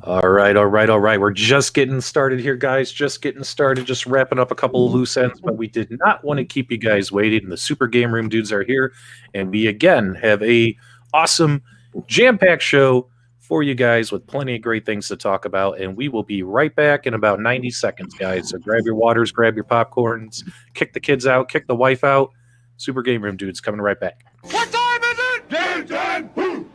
All right, all right, all right. We're just getting started here, guys. Just getting started, just wrapping up a couple of loose ends, but we did not want to keep you guys waiting. The Super GameRoom Dudes are here, and we again have a awesome jam-packed show for you guys with plenty of great things to talk about, and we will be right back in about 90 seconds, guys. So grab your waters, grab your popcorns, kick the kids out, kick the wife out. Super GameRoom Dudes coming right back. What time is it? Game time! Woo!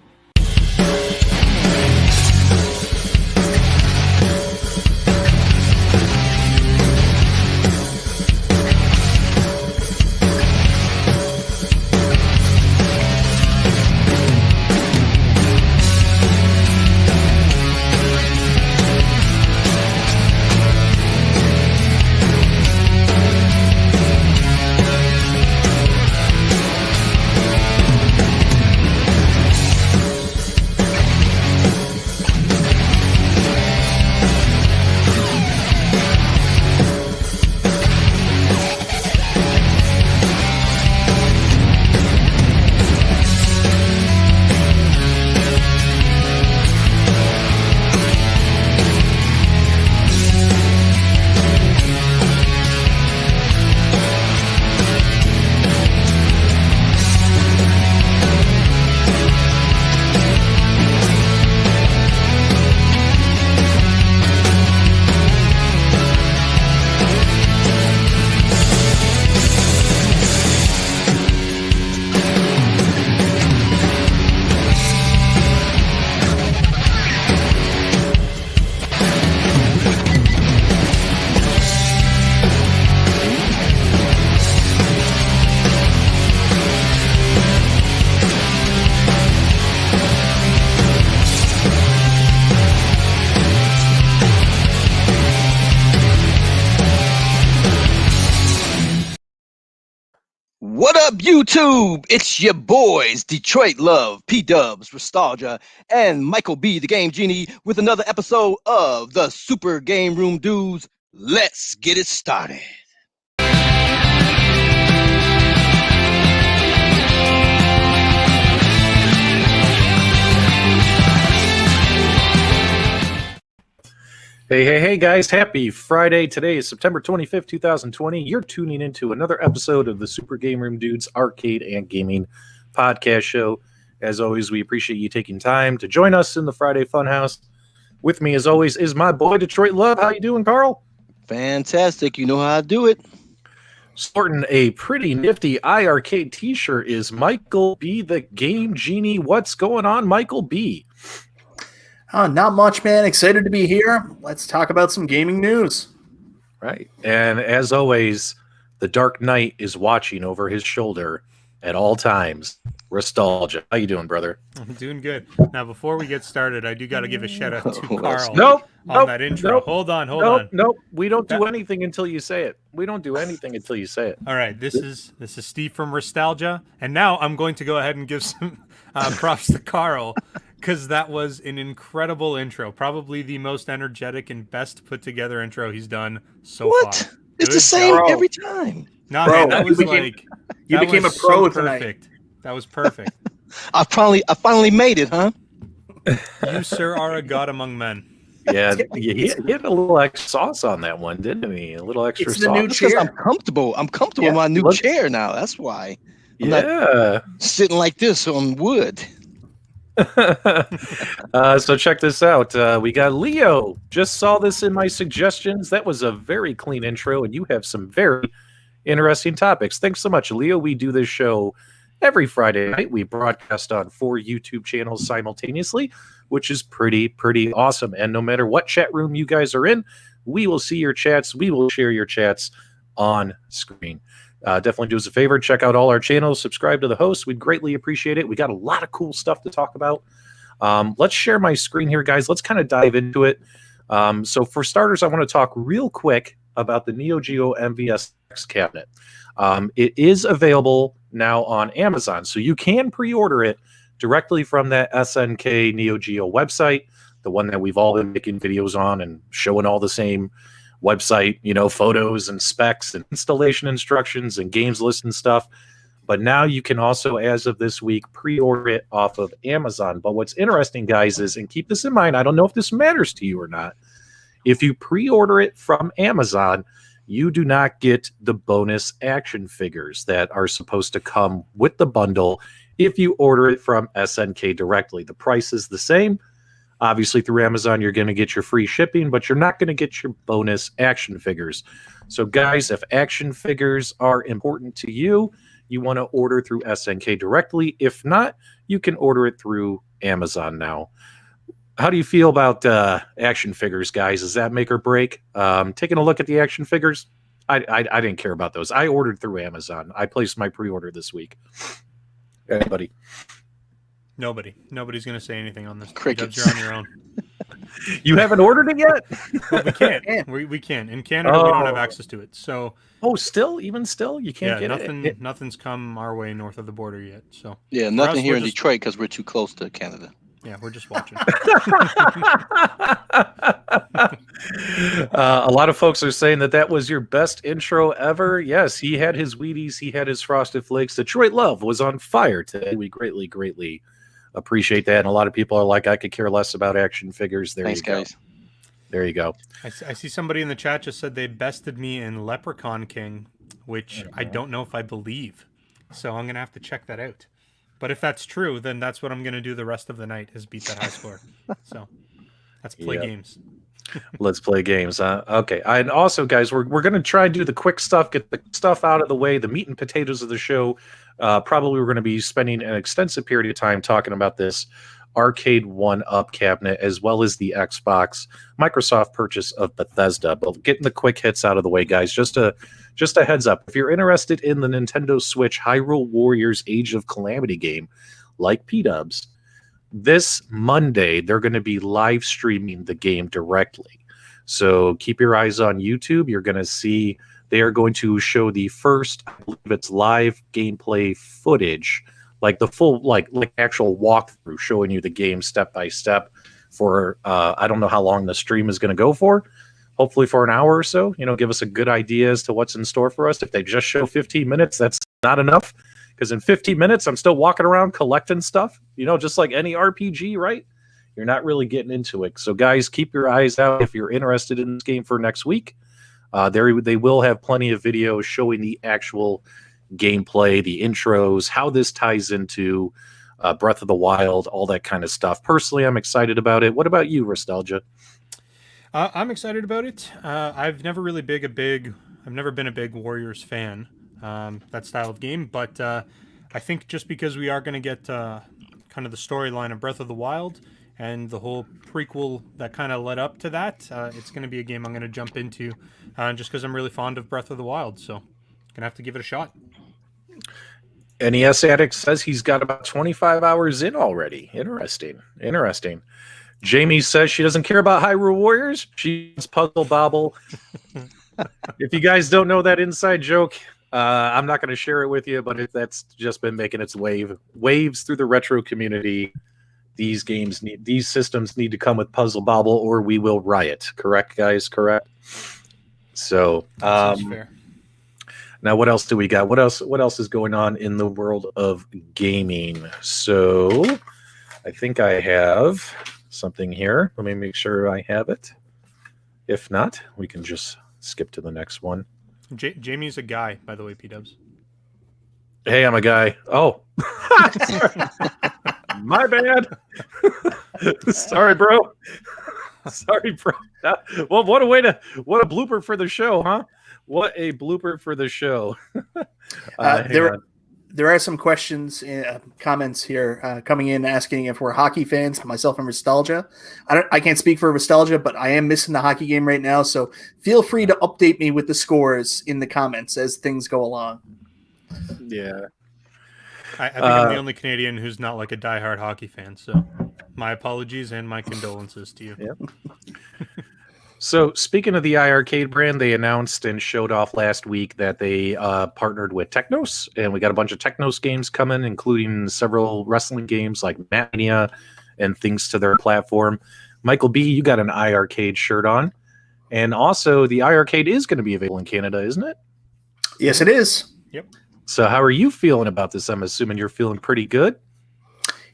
What up, YouTube? It's your boys, Detroit Love, PDubs, Nostalgia, and Michael B, the Game Genie, with another episode of the Super GameRoom Dudes. Let's get it started. Hey, guys. Happy Friday. Today is September 25th, 2020. You're tuning into another episode of the Super Game Room Dudes Arcade and Gaming Podcast Show. As always, we appreciate you taking time to join us in the Friday Funhouse. With me, as always, is my boy, Detroit Love. How you doing, Carl? Fantastic. You know how I do it. Sporting a pretty nifty iArcade t-shirt is Michael B, the Game Genie. What's going on, Michael B? Not much, man. Excited to be here. Let's talk about some gaming news. Right. And as always, the Dark Knight is watching over his shoulder at all times. Nostalgia. How you doing, brother? I'm doing good. Now, before we get started, I do got to give a shout out to Carl Nope. on that intro. Hold on. Nope. We don't do anything until you say it. We don't do anything until you say it. All right. This is Steve from Nostalgia. And now I'm going to go ahead and give some props to Carl, because that was an incredible intro. Probably the most energetic and best put together intro he's done so far. What? It's the same every time. No, man, that was you became a pro tonight. Perfect. That was perfect. I finally made it, huh? You, sir, are a god among men. Yeah, he had a little extra sauce on that one, didn't he? A little extra It's sauce. the new Because chair. I'm comfortable. I'm comfortable in my new chair now. That's why. I'm not sitting like this on wood. So check this out. We got Leo. Just saw this in my suggestions. That was a very clean intro, and you have some very interesting topics. Thanks so much, Leo. We do this show every Friday night. We broadcast on 4 YouTube channels simultaneously, which is pretty awesome. And no matter what chat room you guys are in, we will see your chats. We will share your chats on screen. Definitely do us a favor. Check out all our channels. Subscribe to the host. We'd greatly appreciate it. We got a lot of cool stuff to talk about. Let's share my screen here, guys. Let's kind of dive into it. So for starters, I want to talk real quick about the Neo Geo MVS cabinet. It is available now on Amazon, so you can pre-order it directly from that SNK Neo Geo website, the one that we've all been making videos on and showing all the same website, photos and specs and installation instructions and games list and stuff. But now you can also, as of this week, pre-order it off of Amazon. But what's interesting, guys, is, and keep this in mind, I don't know if this matters to you or not, if you pre-order it from Amazon, you do not get the bonus action figures that are supposed to come with the bundle if you order it from SNK directly. The price is the same. Obviously, through Amazon, you're going to get your free shipping, but you're not going to get your bonus action figures. So, guys, if action figures are important to you, you want to order through SNK directly. If not, you can order it through Amazon now. How do you feel about action figures, guys? Is that make or break? Taking a look at the action figures, I didn't care about those. I ordered through Amazon. I placed my pre-order this week. Anybody? Nobody's going to say anything on this. Crickets. You're on your own. You haven't ordered it yet? Well, we can't. We can't. In Canada, we don't have access to it. So. Oh, even still, you can't get it. Nothing's come our way north of the border yet. So. Yeah, nothing here in Detroit because we're too close to Canada. Yeah, we're just watching. A lot of folks are saying that was your best intro ever. Yes, he had his Wheaties, he had his Frosted Flakes. Detroit Love was on fire today. We greatly, greatly appreciate that. And a lot of people are like, I could care less about action figures. Thanks, guys. There you go. I see somebody in the chat just said they bested me in Leprechaun King, which I don't know if I believe. So I'm going to have to check that out. But if that's true, then that's what I'm going to do the rest of the night is beat that high score. So let's play games. Let's play games. Okay. And also, guys, we're going to try and do the quick stuff, get the stuff out of the way, the meat and potatoes of the show. Probably we're going to be spending an extensive period of time talking about this Arcade1Up cabinet, as well as the Xbox Microsoft purchase of Bethesda. But getting the quick hits out of the way, guys, just a heads up. If you're interested in the Nintendo Switch Hyrule Warriors Age of Calamity game, like PDubs, this Monday, they're going to be live streaming the game directly. So keep your eyes on YouTube. You're going to see they are going to show the first, I believe it's live gameplay footage, like the full, like actual walkthrough, showing you the game step by step for, I don't know how long the stream is going to go for. Hopefully for an hour or so, give us a good idea as to what's in store for us. If they just show 15 minutes, that's not enough. Because in 15 minutes, I'm still walking around collecting stuff, just like any RPG, right? You're not really getting into it. So, guys, keep your eyes out if you're interested in this game for next week. They will have plenty of videos showing the actual gameplay, the intros, how this ties into Breath of the Wild, all that kind of stuff. Personally, I'm excited about it. What about you, Nostalgia? I'm excited about it. I've never been a big Warriors fan. That style of game, but I think just because we are going to get kind of the storyline of Breath of the Wild and the whole prequel that kind of led up to that, it's going to be a game I'm going to jump into just because I'm really fond of Breath of the Wild, so going to have to give it a shot. NES Addict says he's got about 25 hours in already. Interesting. Jamie says she doesn't care about Hyrule Warriors. She's Puzzle Bobble. If you guys don't know that inside joke, I'm not going to share it with you, but if that's just been making its waves through the retro community, these systems need to come with Puzzle Bobble, or we will riot. Correct, guys? Correct. So, fair. Now, what else do we got? What else is going on in the world of gaming? So, I think I have something here. Let me make sure I have it. If not, we can just skip to the next one. Jamie's a guy, by the way, P-Dubs. Hey, I'm a guy. Oh. My bad. Sorry, bro. Well, what a blooper for the show, huh? What a blooper for the show. There are some questions, comments here coming in asking if we're hockey fans, myself and Nostalgia. I can't speak for Nostalgia, but I am missing the hockey game right now, so feel free to update me with the scores in the comments as things go along. Yeah. I think I'm the only Canadian who's not like a diehard hockey fan, so my apologies and my condolences to you. Yeah. So, speaking of the iArcade brand, they announced and showed off last week that they partnered with Technos, and we got a bunch of Technos games coming, including several wrestling games like Mania and things to their platform. Michael B., you got an iArcade shirt on, and also the iArcade is going to be available in Canada, isn't it? Yes, it is. Yep. So how are you feeling about this? I'm assuming you're feeling pretty good.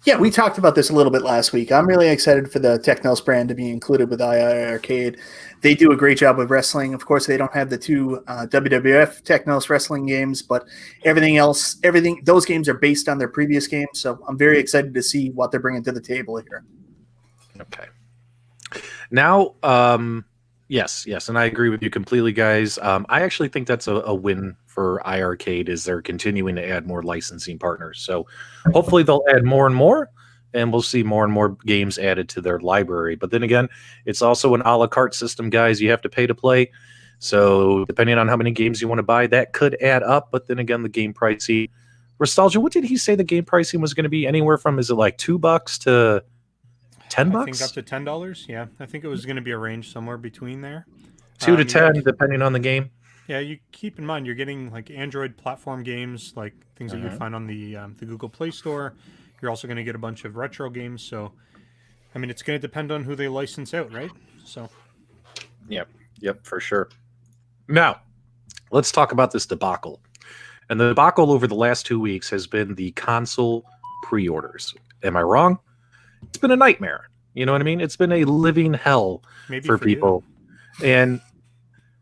Yeah, we talked about this a little bit last week. I'm really excited for the Technos brand to be included with II Arcade. They do a great job with wrestling. Of course, they don't have the two WWF Technos wrestling games, but everything else, those games are based on their previous games. So I'm very excited to see what they're bringing to the table here. Okay. Now, yes, and I agree with you completely, guys. I actually think that's a win for iArcade is they're continuing to add more licensing partners. So hopefully they'll add more and more, and we'll see more and more games added to their library. But then again, it's also an a la carte system, guys. You have to pay to play. So depending on how many games you want to buy, that could add up. But then again, the game pricing. Nostalgia, what did he say the game pricing was going to be? Anywhere from, is it like $2 to $10? I think up to $10. Yeah, I think it was going to be a range somewhere between there. 2 to 10, depending on the game. Yeah, you keep in mind you're getting like Android platform games, like things that you'd find on the Google Play Store. You're also going to get a bunch of retro games. So, I mean, it's going to depend on who they license out, right? So, yep, for sure. Now, let's talk about this debacle. And the debacle over the last 2 weeks has been the console pre-orders. Am I wrong? It's been a nightmare. You know what I mean? It's been a living hell for people. And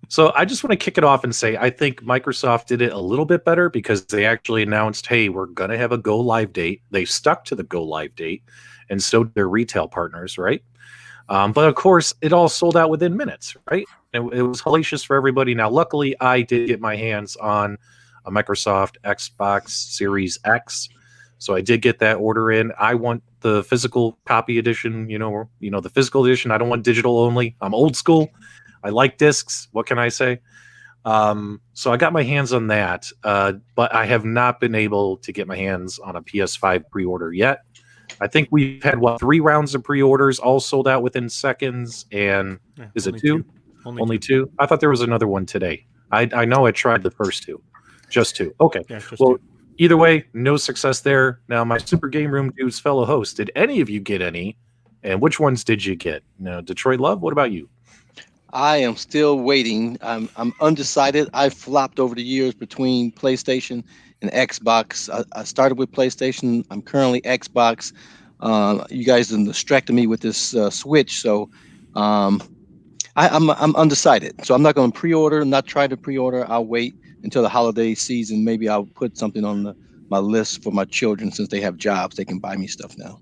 so I just want to kick it off and say I think Microsoft did it a little bit better because they actually announced, hey, we're going to have a go live date. They stuck to the go live date, and so did their retail partners, right? But of course, it all sold out within minutes, right? It was hellacious for everybody. Now, luckily, I did get my hands on a Microsoft Xbox Series X, so I did get that order in. I want the physical copy edition, the physical edition. I don't want digital only. I'm old school. I like discs. What can I say? So I got my hands on that, but I have not been able to get my hands on a PS5 pre-order yet. I think we've had, 3 rounds of pre-orders, all sold out within seconds. And is it 2? Only two? I thought there was another one today. I know I tried the first 2. Just 2. Okay. Yeah, just well, 2. Either way, no success there. Now, my Super GameRoom Dudes fellow host, did any of you get any? And which ones did you get? Now, Detroit Love, what about you? I am still waiting. I'm undecided. I've flopped over the years between PlayStation and Xbox. I started with PlayStation. I'm currently Xbox. You guys have distracted me with this Switch, so I'm undecided. So I'm not going to pre-order. Not try to pre-order. I'll wait until the holiday season. Maybe I'll put something on my list for my children since they have jobs. They can buy me stuff now.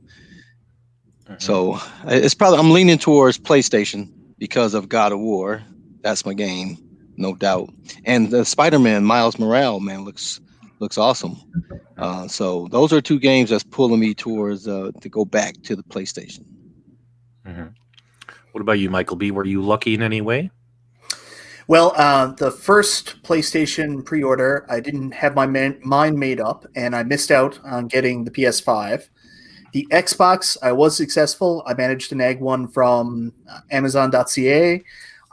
So it's probably I'm leaning towards PlayStation because of God of War. That's my game, no doubt. And the Spider-Man Miles Morales, man, looks awesome. So those are 2 games that's pulling me towards to go back to the PlayStation. What about you, Michael B? Were you lucky in any way? Well, the first PlayStation pre-order, I didn't have my mind made up, and I missed out on getting the PS5. The Xbox, I was successful. I managed to nag one from Amazon.ca.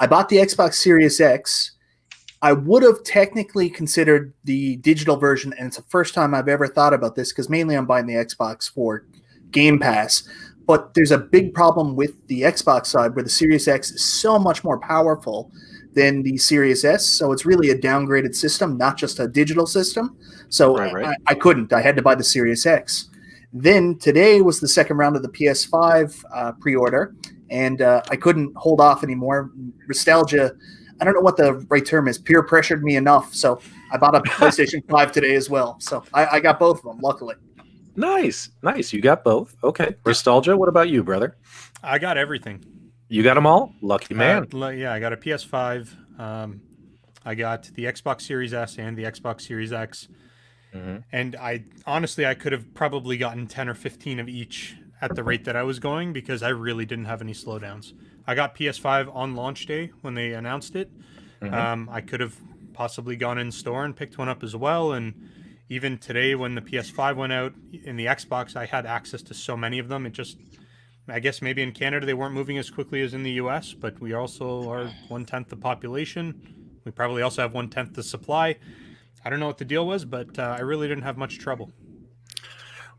I bought the Xbox Series X. I would have technically considered the digital version, and it's the first time I've ever thought about this because mainly I'm buying the Xbox for Game Pass. But there's a big problem with the Xbox side where the Series X is so much more powerful than the Series S. So it's really a downgraded system, not just a digital system. So Right. I couldn't. I had to buy the Series X. Then today was the second round of the PS5 pre-order, and I couldn't hold off anymore. Nostalgia, I don't know what the right term is, peer pressured me enough. So I bought a PlayStation 5 today as well. So I got both of them, luckily. Nice. You got both. Okay. Nostalgia, what about you, brother? I got everything. You got them all? Lucky man. Yeah, I got a PS5. I got the Xbox Series S and the Xbox Series X. And I could have probably gotten 10 or 15 of each at the rate that I was going because I really didn't have any slowdowns. I got PS5 on launch day when they announced it. I could have possibly gone in store and picked one up as well. And even today when the PS5 went out in the Xbox, I had access to so many of them. I guess maybe in Canada they weren't moving as quickly as in the US, but we also are 1/10 the population. We probably also have 1/10 the supply. I don't know what the deal was, but I really didn't have much trouble.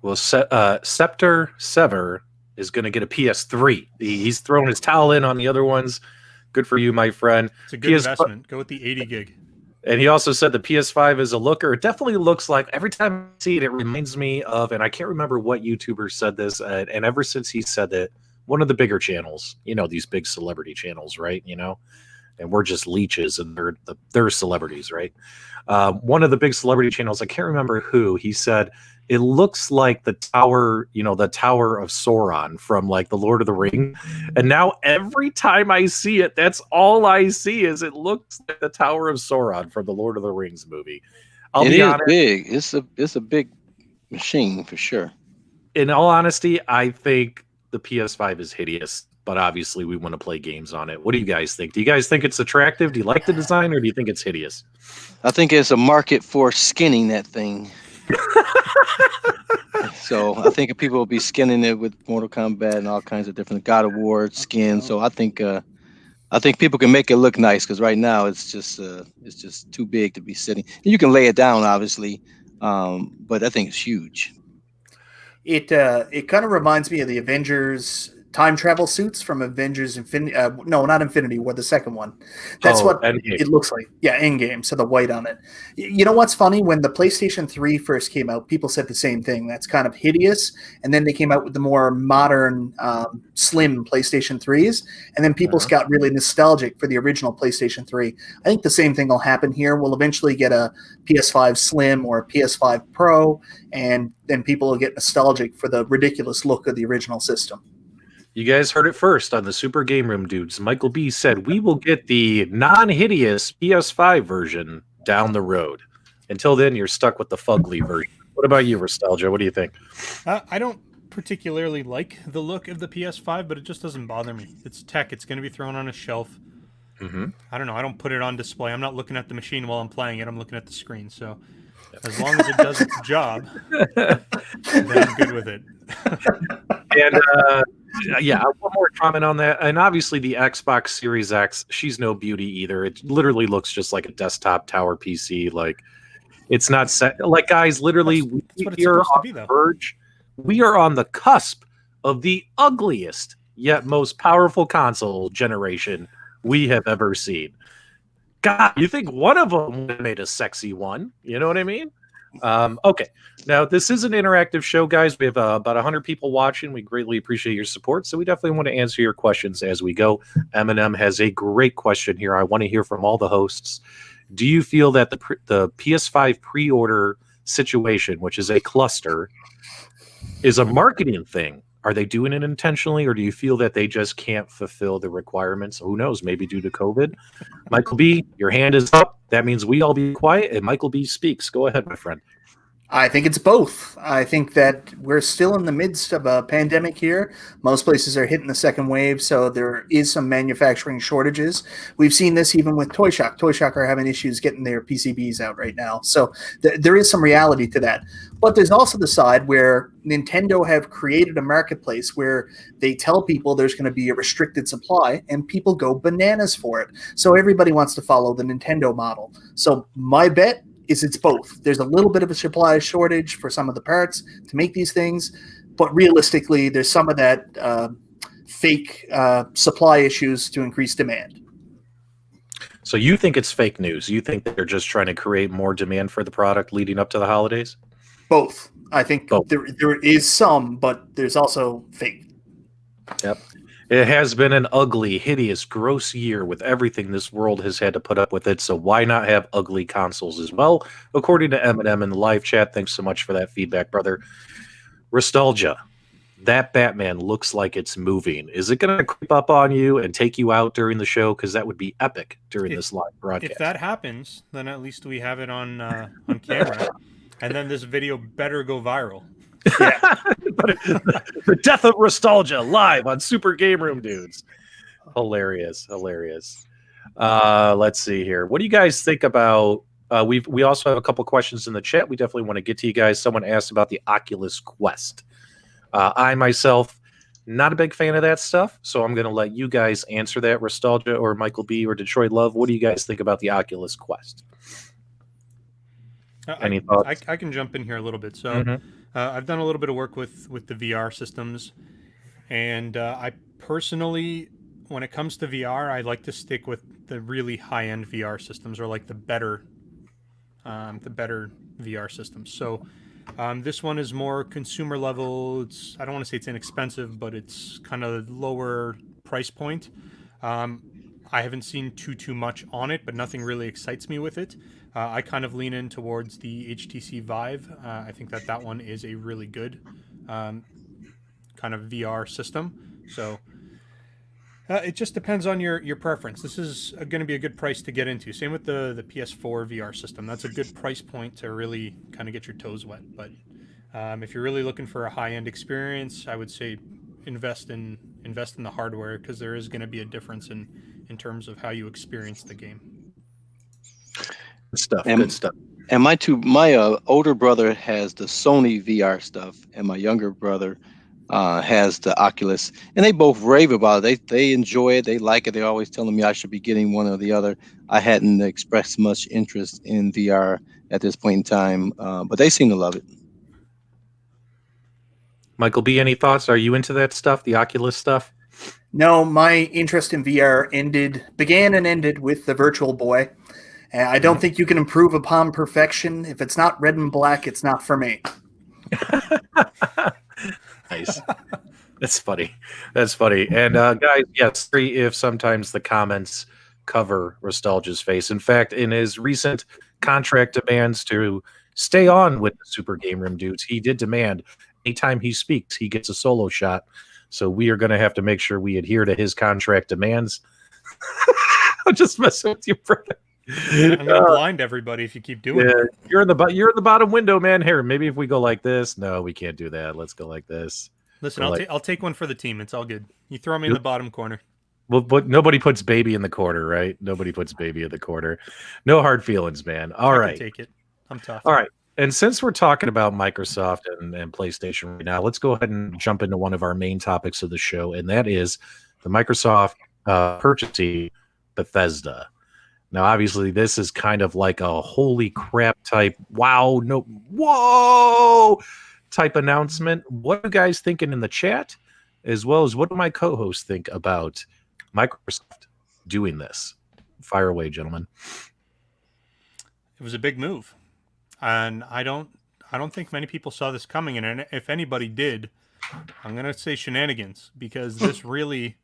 Well, Scepter Sever is going to get a PS3. He's throwing his towel in on the other ones. Good for you, my friend. It's a good investment. Go with the 80 gig. And he also said the PS5 is a looker. It definitely looks like, every time I see it, it reminds me of, and I can't remember what YouTuber said this, and ever since he said that, one of the bigger channels, these big celebrity channels, right? And we're just leeches and they're celebrities, right? One of the big celebrity channels, I can't remember who, he said, it looks like the tower, the Tower of Sauron from like the Lord of the Ring. And now every time I see it, that's all I see is it looks like the Tower of Sauron from the Lord of the Rings movie. It is big. It's a big machine for sure. In all honesty, I think the PS5 is hideous, but obviously we want to play games on it. What do you guys think? Do you guys think it's attractive? Do you like the design, or do you think it's hideous? I think there's a market for skinning that thing. So I think people will be skinning it with Mortal Kombat and all kinds of different God of War skin. So I think people can make it look nice, because right now it's just too big to be sitting. You can lay it down, obviously, but I think it's huge. It kind of reminds me of the Avengers time travel suits from Avengers Infinity. No, not Infinity War, the second one. That's what Endgame. it looks like. Yeah, Endgame. So the white on it. You know what's funny? When the PlayStation 3 first came out, people said the same thing. That's kind of hideous. And then they came out with the more modern, slim PlayStation 3s. And then people got really nostalgic for the original PlayStation 3. I think the same thing will happen here. We'll eventually get a PS5 Slim or a PS5 Pro, and then people will get nostalgic for the ridiculous look of the original system. You guys heard it first on the Super GameRoom Dudes. Michael B said we will get the non-hideous PS5 version down the road. Until then, you're stuck with the fugly version. What about you, Nostalgia? What do you think? I don't particularly like the look of the PS5, but it just doesn't bother me. It's tech. It's going to be thrown on a shelf. Mm-hmm. I don't know. I don't put it on display. I'm not looking at the machine while I'm playing it. I'm looking at the screen. So as long as it does its job, then I'm good with it. And yeah, one more comment on that. And obviously the Xbox Series X, she's no beauty either. It literally looks just like a desktop tower PC. Like, it's not set. Like, guys, literally, that's what it's supposed to be, though. We are on the cusp of the ugliest yet most powerful console generation we have ever seen. God, you think one of them made a sexy one? You know what I mean? Okay, now this is an interactive show, guys. We have about 100 people watching. We greatly appreciate your support, so we definitely want to answer your questions as we go. Eminem has a great question here. I want to hear from all the hosts. Do you feel that the PS5 pre-order situation, which is a cluster, is a marketing thing? Are they doing it intentionally, or do you feel that they just can't fulfill the requirements? Who knows? Maybe due to COVID. Michael B., your hand is up. That means we all be quiet, and Michael B. speaks. Go ahead, my friend. I think it's both. I think that we're still in the midst of a pandemic here. Most places are hitting the second wave, so there is some manufacturing shortages. We've seen this even with Toy Shock. Toy Shock are having issues getting their PCBs out right now. So there is some reality to that. But there's also the side where Nintendo have created a marketplace where they tell people there's going to be a restricted supply, and people go bananas for it. So everybody wants to follow the Nintendo model. So my bet is it's both. There's a little bit of a supply shortage for some of the parts to make these things, but realistically, there's some of that fake supply issues to increase demand. So you think it's fake news? You think that they're just trying to create more demand for the product leading up to the holidays? Both. I think there is some, but there's also fake. Yep. It has been an ugly, hideous, gross year with everything this world has had to put up with it, so why not have ugly consoles as well? According to Eminem in the live chat, thanks so much for that feedback, brother. Nostalgia, that Batman looks like it's moving. Is it going to creep up on you and take you out during the show? Because that would be epic during this live broadcast. If that happens, then at least we have it on camera, and then this video better go viral. Yeah. The death of nostalgia live on Super GameRoom Dudes. Hilarious. Let's see here. What do you guys think about we also have a couple questions in the chat. We definitely want to get to you guys. Someone asked about the Oculus Quest. I myself not a big fan of that stuff, so I'm going to let you guys answer that. Nostalgia or Michael B or Detroit Love, what do you guys think about the Oculus Quest? Any thoughts? I can jump in here a little bit. So I've done a little bit of work with the VR systems, and I personally, when it comes to VR, I like to stick with the really high-end VR systems, or like the better the better VR systems. So this one is more consumer level. I don't want to say it's inexpensive, but it's kind of lower price point. I haven't seen too much on it, but nothing really excites me with it. I kind of lean in towards the HTC Vive. I think that one is a really good kind of VR system. So it just depends on your preference. This is going to be a good price to get into. Same with the PS4 VR system. That's a good price point to really kind of get your toes wet. But if you're really looking for a high-end experience, I would say invest in the hardware, because there is going to be a difference in terms of how you experience the game. Good stuff. Good stuff. And my older brother has the Sony VR stuff, and my younger brother has the Oculus, and they both rave about it. They enjoy it. They like it. They're always telling me I should be getting one or the other. I hadn't expressed much interest in VR at this point in time, but they seem to love it. Michael B., any thoughts? Are you into that stuff, the Oculus stuff? No, my interest in VR began and ended with the Virtual Boy. I don't think you can improve upon perfection. If it's not red and black, it's not for me. Nice. That's funny. That's funny. And guys, yes, sorry if sometimes the comments cover Nostalgia's face. In fact, in his recent contract demands to stay on with the Super GameRoom Dudes, he did demand anytime he speaks, he gets a solo shot. So we are going to have to make sure we adhere to his contract demands. I'm just messing with you, brother. I'm going to blind everybody if you keep doing it. You're in the bottom window, man. Here, maybe if we go like this. No, we can't do that. Let's go like this. Listen, I'll take one for the team. It's all good. You throw me in the bottom corner. Well, but nobody puts baby in the corner, right? Nobody puts baby in the corner. No hard feelings, man. All right. Take it. I'm tough. All right. And since we're talking about Microsoft and PlayStation right now, let's go ahead and jump into one of our main topics of the show, and that is the Microsoft purchasing Bethesda. Now, obviously, this is kind of like a holy crap type, wow, no, whoa type announcement. What are you guys thinking in the chat, as well as what do my co-hosts think about Microsoft doing this? Fire away, gentlemen. It was a big move. And I don't think many people saw this coming. And if anybody did, I'm going to say shenanigans, because this was really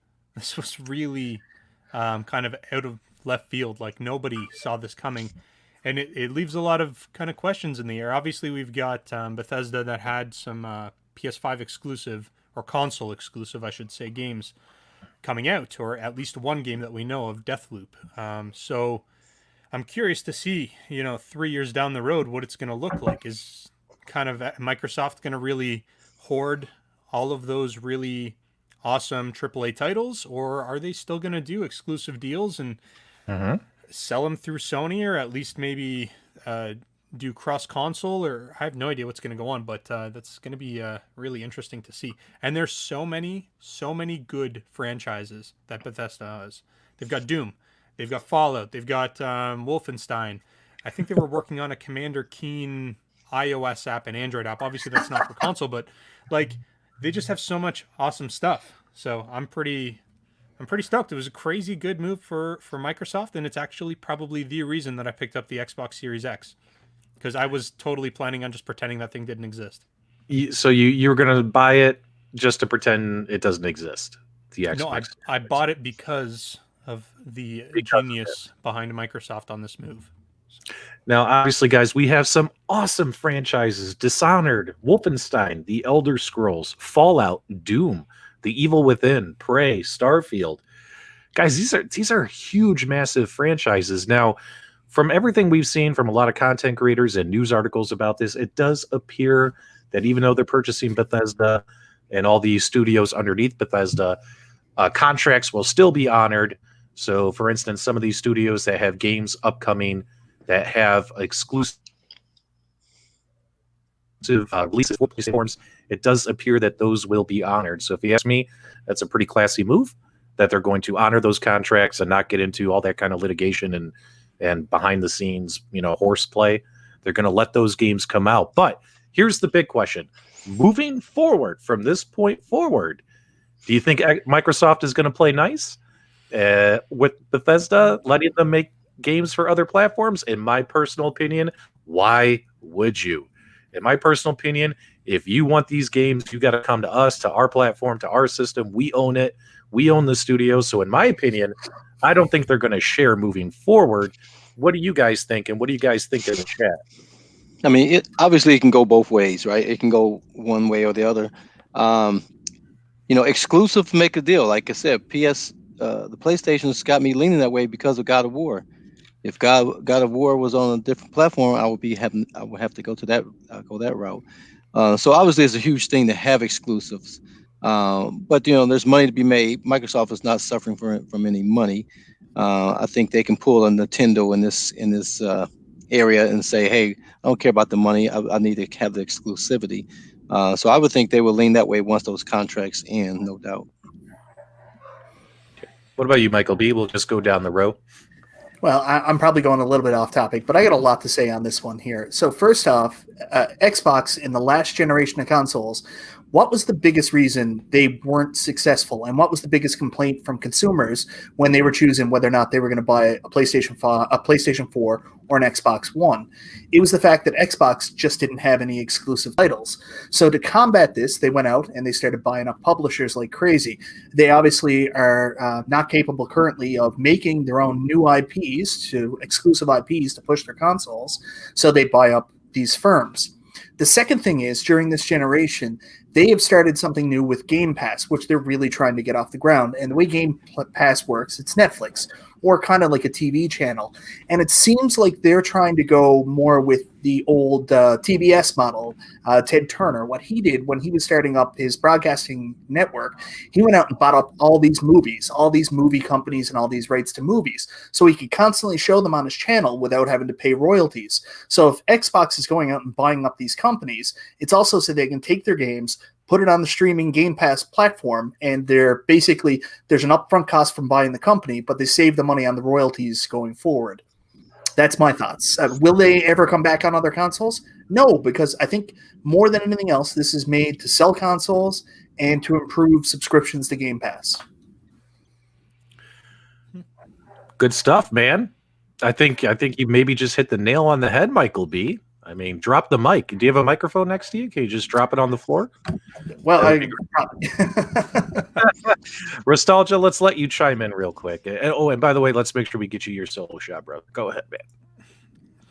kind of out of left field. Like, nobody saw this coming. And it leaves a lot of kind of questions in the air. Obviously, we've got Bethesda that had some PS5 exclusive, or console exclusive, I should say, games coming out, or at least one game that we know of, Deathloop. So I'm curious to see, 3 years down the road, what it's going to look like. Is kind of Microsoft going to really hoard all of those really awesome AAA titles, or are they still going to do exclusive deals and sell them through Sony, or at least maybe do cross-console? Or I have no idea what's going to go on, but that's going to be really interesting to see. And there's so many good franchises that Bethesda has. They've got Doom. They've got Fallout. They've got Wolfenstein. I think they were working on a Commander Keen iOS app and Android app. Obviously, that's not for console, but like, they just have so much awesome stuff. So I'm pretty stoked. It was a crazy good move for Microsoft, and it's actually probably the reason that I picked up the Xbox Series X, because I was totally planning on just pretending that thing didn't exist. So you were going to buy it just to pretend it doesn't exist? The Xbox. No, I bought it because of the genius behind Microsoft on this move. Now, obviously, guys, we have some awesome franchises: Dishonored, Wolfenstein, The Elder Scrolls, Fallout, Doom, The Evil Within, Prey, Starfield. Guys, these are huge, massive franchises. Now, from everything we've seen from a lot of content creators and news articles about this, it does appear that even though they're purchasing Bethesda and all these studios underneath Bethesda, contracts will still be honored. So, for instance, some of these studios that have games upcoming that have exclusive releases for platforms, it does appear that those will be honored. So if you ask me, that's a pretty classy move, that they're going to honor those contracts and not get into all that kind of litigation and behind the scenes, horseplay. They're going to let those games come out. But here's the big question. Moving forward, from this point forward, do you think Microsoft is going to play nice with Bethesda, letting them make games for other platforms? In my personal opinion, why would you? In my personal opinion, if you want these games, you got to come to us, to our platform, to our system. We own it. We own the studio. So in my opinion, I don't think they're going to share moving forward. What do you guys think? And what do you guys think in the chat? I mean, it obviously it can go both ways, right? It can go one way or the other. Exclusive make a deal. Like I said, the PlayStation's got me leaning that way because of God of War. If God of War was on a different platform, I would have to go to that route. So obviously, it's a huge thing to have exclusives. But there's money to be made. Microsoft is not suffering from any money. I think they can pull a Nintendo in this area and say, hey, I don't care about the money. I need to have the exclusivity. So I would think they will lean that way once those contracts end, no doubt. What about you, Michael B? We'll just go down the row. Well, I'm probably going a little bit off topic, but I got a lot to say on this one here. So first off, Xbox in the last generation of consoles, what was the biggest reason they weren't successful? And what was the biggest complaint from consumers when they were choosing whether or not they were going to buy a PlayStation 4 or an Xbox One? It was the fact that Xbox just didn't have any exclusive titles. So to combat this, they went out and they started buying up publishers like crazy. They obviously are not capable currently of making their own new exclusive IPs to push their consoles. So they buy up these firms. The second thing is, during this generation, they have started something new with Game Pass, which they're really trying to get off the ground. And the way Game Pass works, it's Netflix, or kind of like a TV channel. And it seems like they're trying to go more with the old TBS model. Ted Turner, what he did when he was starting up his broadcasting network, he went out and bought up all these movies, all these movie companies, and all these rights to movies, so he could constantly show them on his channel without having to pay royalties. So if Xbox is going out and buying up these companies, it's also so they can take their games, put it on the streaming Game Pass platform, and there's an upfront cost from buying the company, but they save the money on the royalties going forward. That's my thoughts. Will they ever come back on other consoles? No, because I think more than anything else, this is made to sell consoles and to improve subscriptions to Game Pass. Good stuff, man. I think you maybe just hit the nail on the head, Michael B. I mean, drop the mic. Do you have a microphone next to you? Can you just drop it on the floor? Well, Nostalgia, let's let you chime in real quick. And by the way, let's make sure we get you your solo shot, bro. Go ahead, man.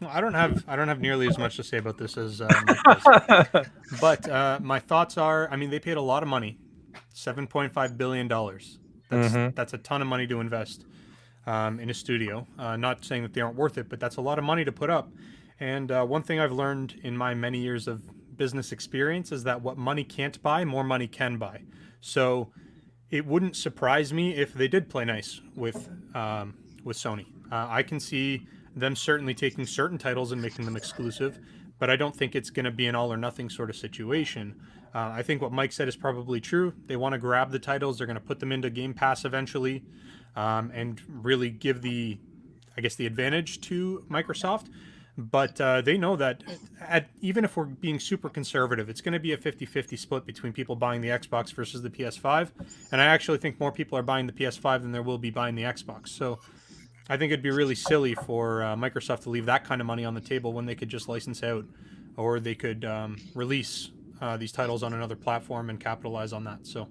Well, I don't have nearly as much to say about this as Mike does. But my thoughts are, I mean, they paid a lot of money, $7.5 billion. That's a ton of money to invest in a studio. Not saying that they aren't worth it, but that's a lot of money to put up. And one thing I've learned in my many years of business experience is that what money can't buy, more money can buy. So it wouldn't surprise me if they did play nice with Sony. I can see them certainly taking certain titles and making them exclusive, but I don't think it's going to be an all or nothing sort of situation. I think what Mike said is probably true. They want to grab the titles. They're going to put them into Game Pass eventually, and really give the advantage to Microsoft. But they know that even if we're being super conservative, it's going to be a 50-50 split between people buying the Xbox versus the PS5. And I actually think more people are buying the PS5 than there will be buying the Xbox. So I think it'd be really silly for Microsoft to leave that kind of money on the table when they could just license out, or they could release these titles on another platform and capitalize on that. So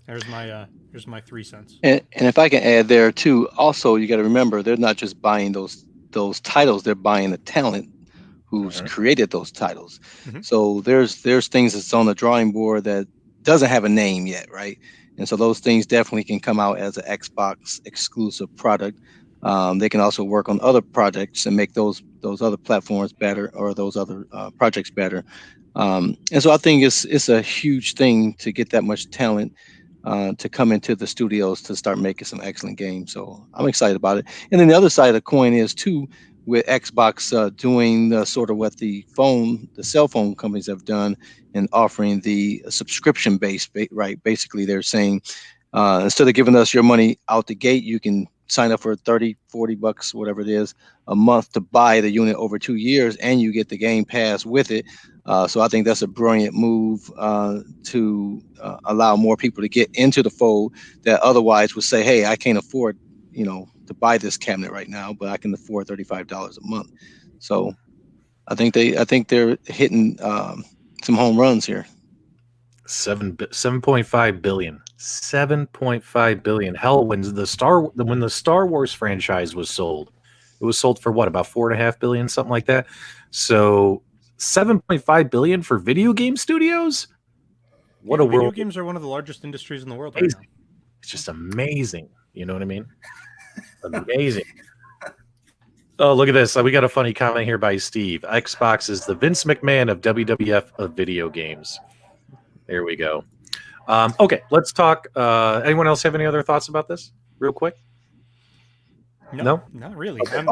here's my 3 cents. And if I can add there too, also you got to remember they're not just buying those titles, they're buying the talent who's created those titles. So there's things that's on the drawing board that doesn't have a name yet, right? And so those things definitely can come out as an Xbox exclusive product. They can also work on other projects and make those other platforms better, or those other projects better. And so I think it's a huge thing to get that much talent to come into the studios to start making some excellent games. So I'm excited about it. And then the other side of the coin is too, with Xbox doing sort of what the cell phone companies have done and offering the subscription base, right? Basically, they're saying instead of giving us your money out the gate, you can sign up for $30-$40, whatever it is, a month to buy the unit over 2 years, and you get the Game Pass with it. So I think that's a brilliant move to allow more people to get into the fold that otherwise would say, hey, I can't afford to buy this cabinet right now, but I can afford $35 a month. So I think they're hitting some home runs here. 7.5 billion. 7.5 billion. Hell, when the Star Wars franchise was sold, it was sold for what, about 4.5 billion, something like that. So 7.5 billion for video game studios. What a video world! Games are one of the largest industries in the world right now. It's just amazing. You know what I mean? Amazing. Oh, look at this. We got a funny comment here by Steve. Xbox is the Vince McMahon of WWF of video games. There we go. Okay, let's talk. Anyone else have any other thoughts about this real quick? No? Not really. Okay.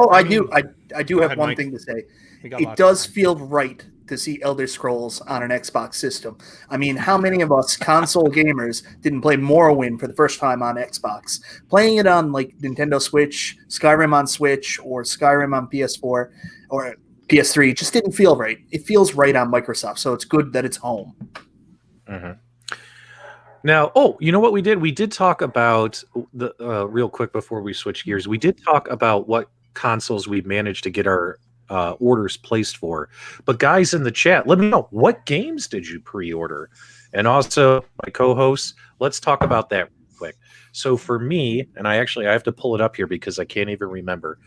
I do have one thing to say. It does feel right to see Elder Scrolls on an Xbox system. I mean, how many of us console gamers didn't play Morrowind for the first time on Xbox? Playing it on like Nintendo Switch, Skyrim on Switch, or Skyrim on PS4 or PS3 just didn't feel right. It feels right on Microsoft, so it's good that it's home. Mm-hmm. Now, you know what we did? We did talk about the real quick before we switch gears. We did talk about what consoles we managed to get our orders placed for. But guys in the chat, let me know, what games did you pre-order? And also, my co-hosts, let's talk about that real quick. So for me, and I have to pull it up here because I can't even remember.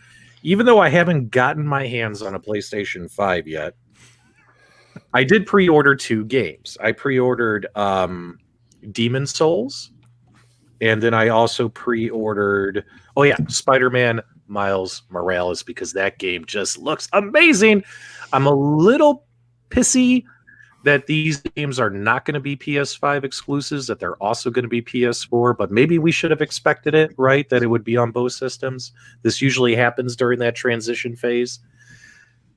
Even though I haven't gotten my hands on a PlayStation 5 yet, I did pre-order 2 games. I pre-ordered Demon Souls, and then I also pre-ordered Spider-Man Miles Morales, because that game just looks amazing. I'm a little pissy that these games are not going to be PS5 exclusives, that they're also going to be PS4, but maybe we should have expected it, right? That it would be on both systems. This usually happens during that transition phase.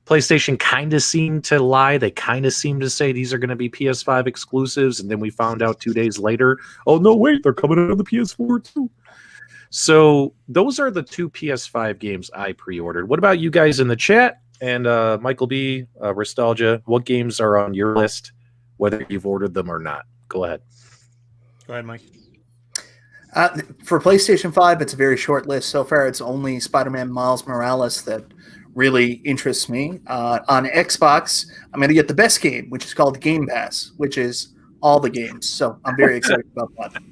PlayStation kind of seemed to lie. They kind of seemed to say these are going to be PS5 exclusives, and then we found out 2 days later, oh, no, wait, they're coming out on the PS4 too. So those are the 2 PS5 games I pre-ordered. What about you guys in the chat? And Michael B, Ristalgia, what games are on your list, whether you've ordered them or not? Go ahead. Go ahead, Mike. For PlayStation 5, it's a very short list. So far, it's only Spider-Man Miles Morales that really interests me. On Xbox, I'm going to get the best game, which is called Game Pass, which is all the games. So I'm very excited about that.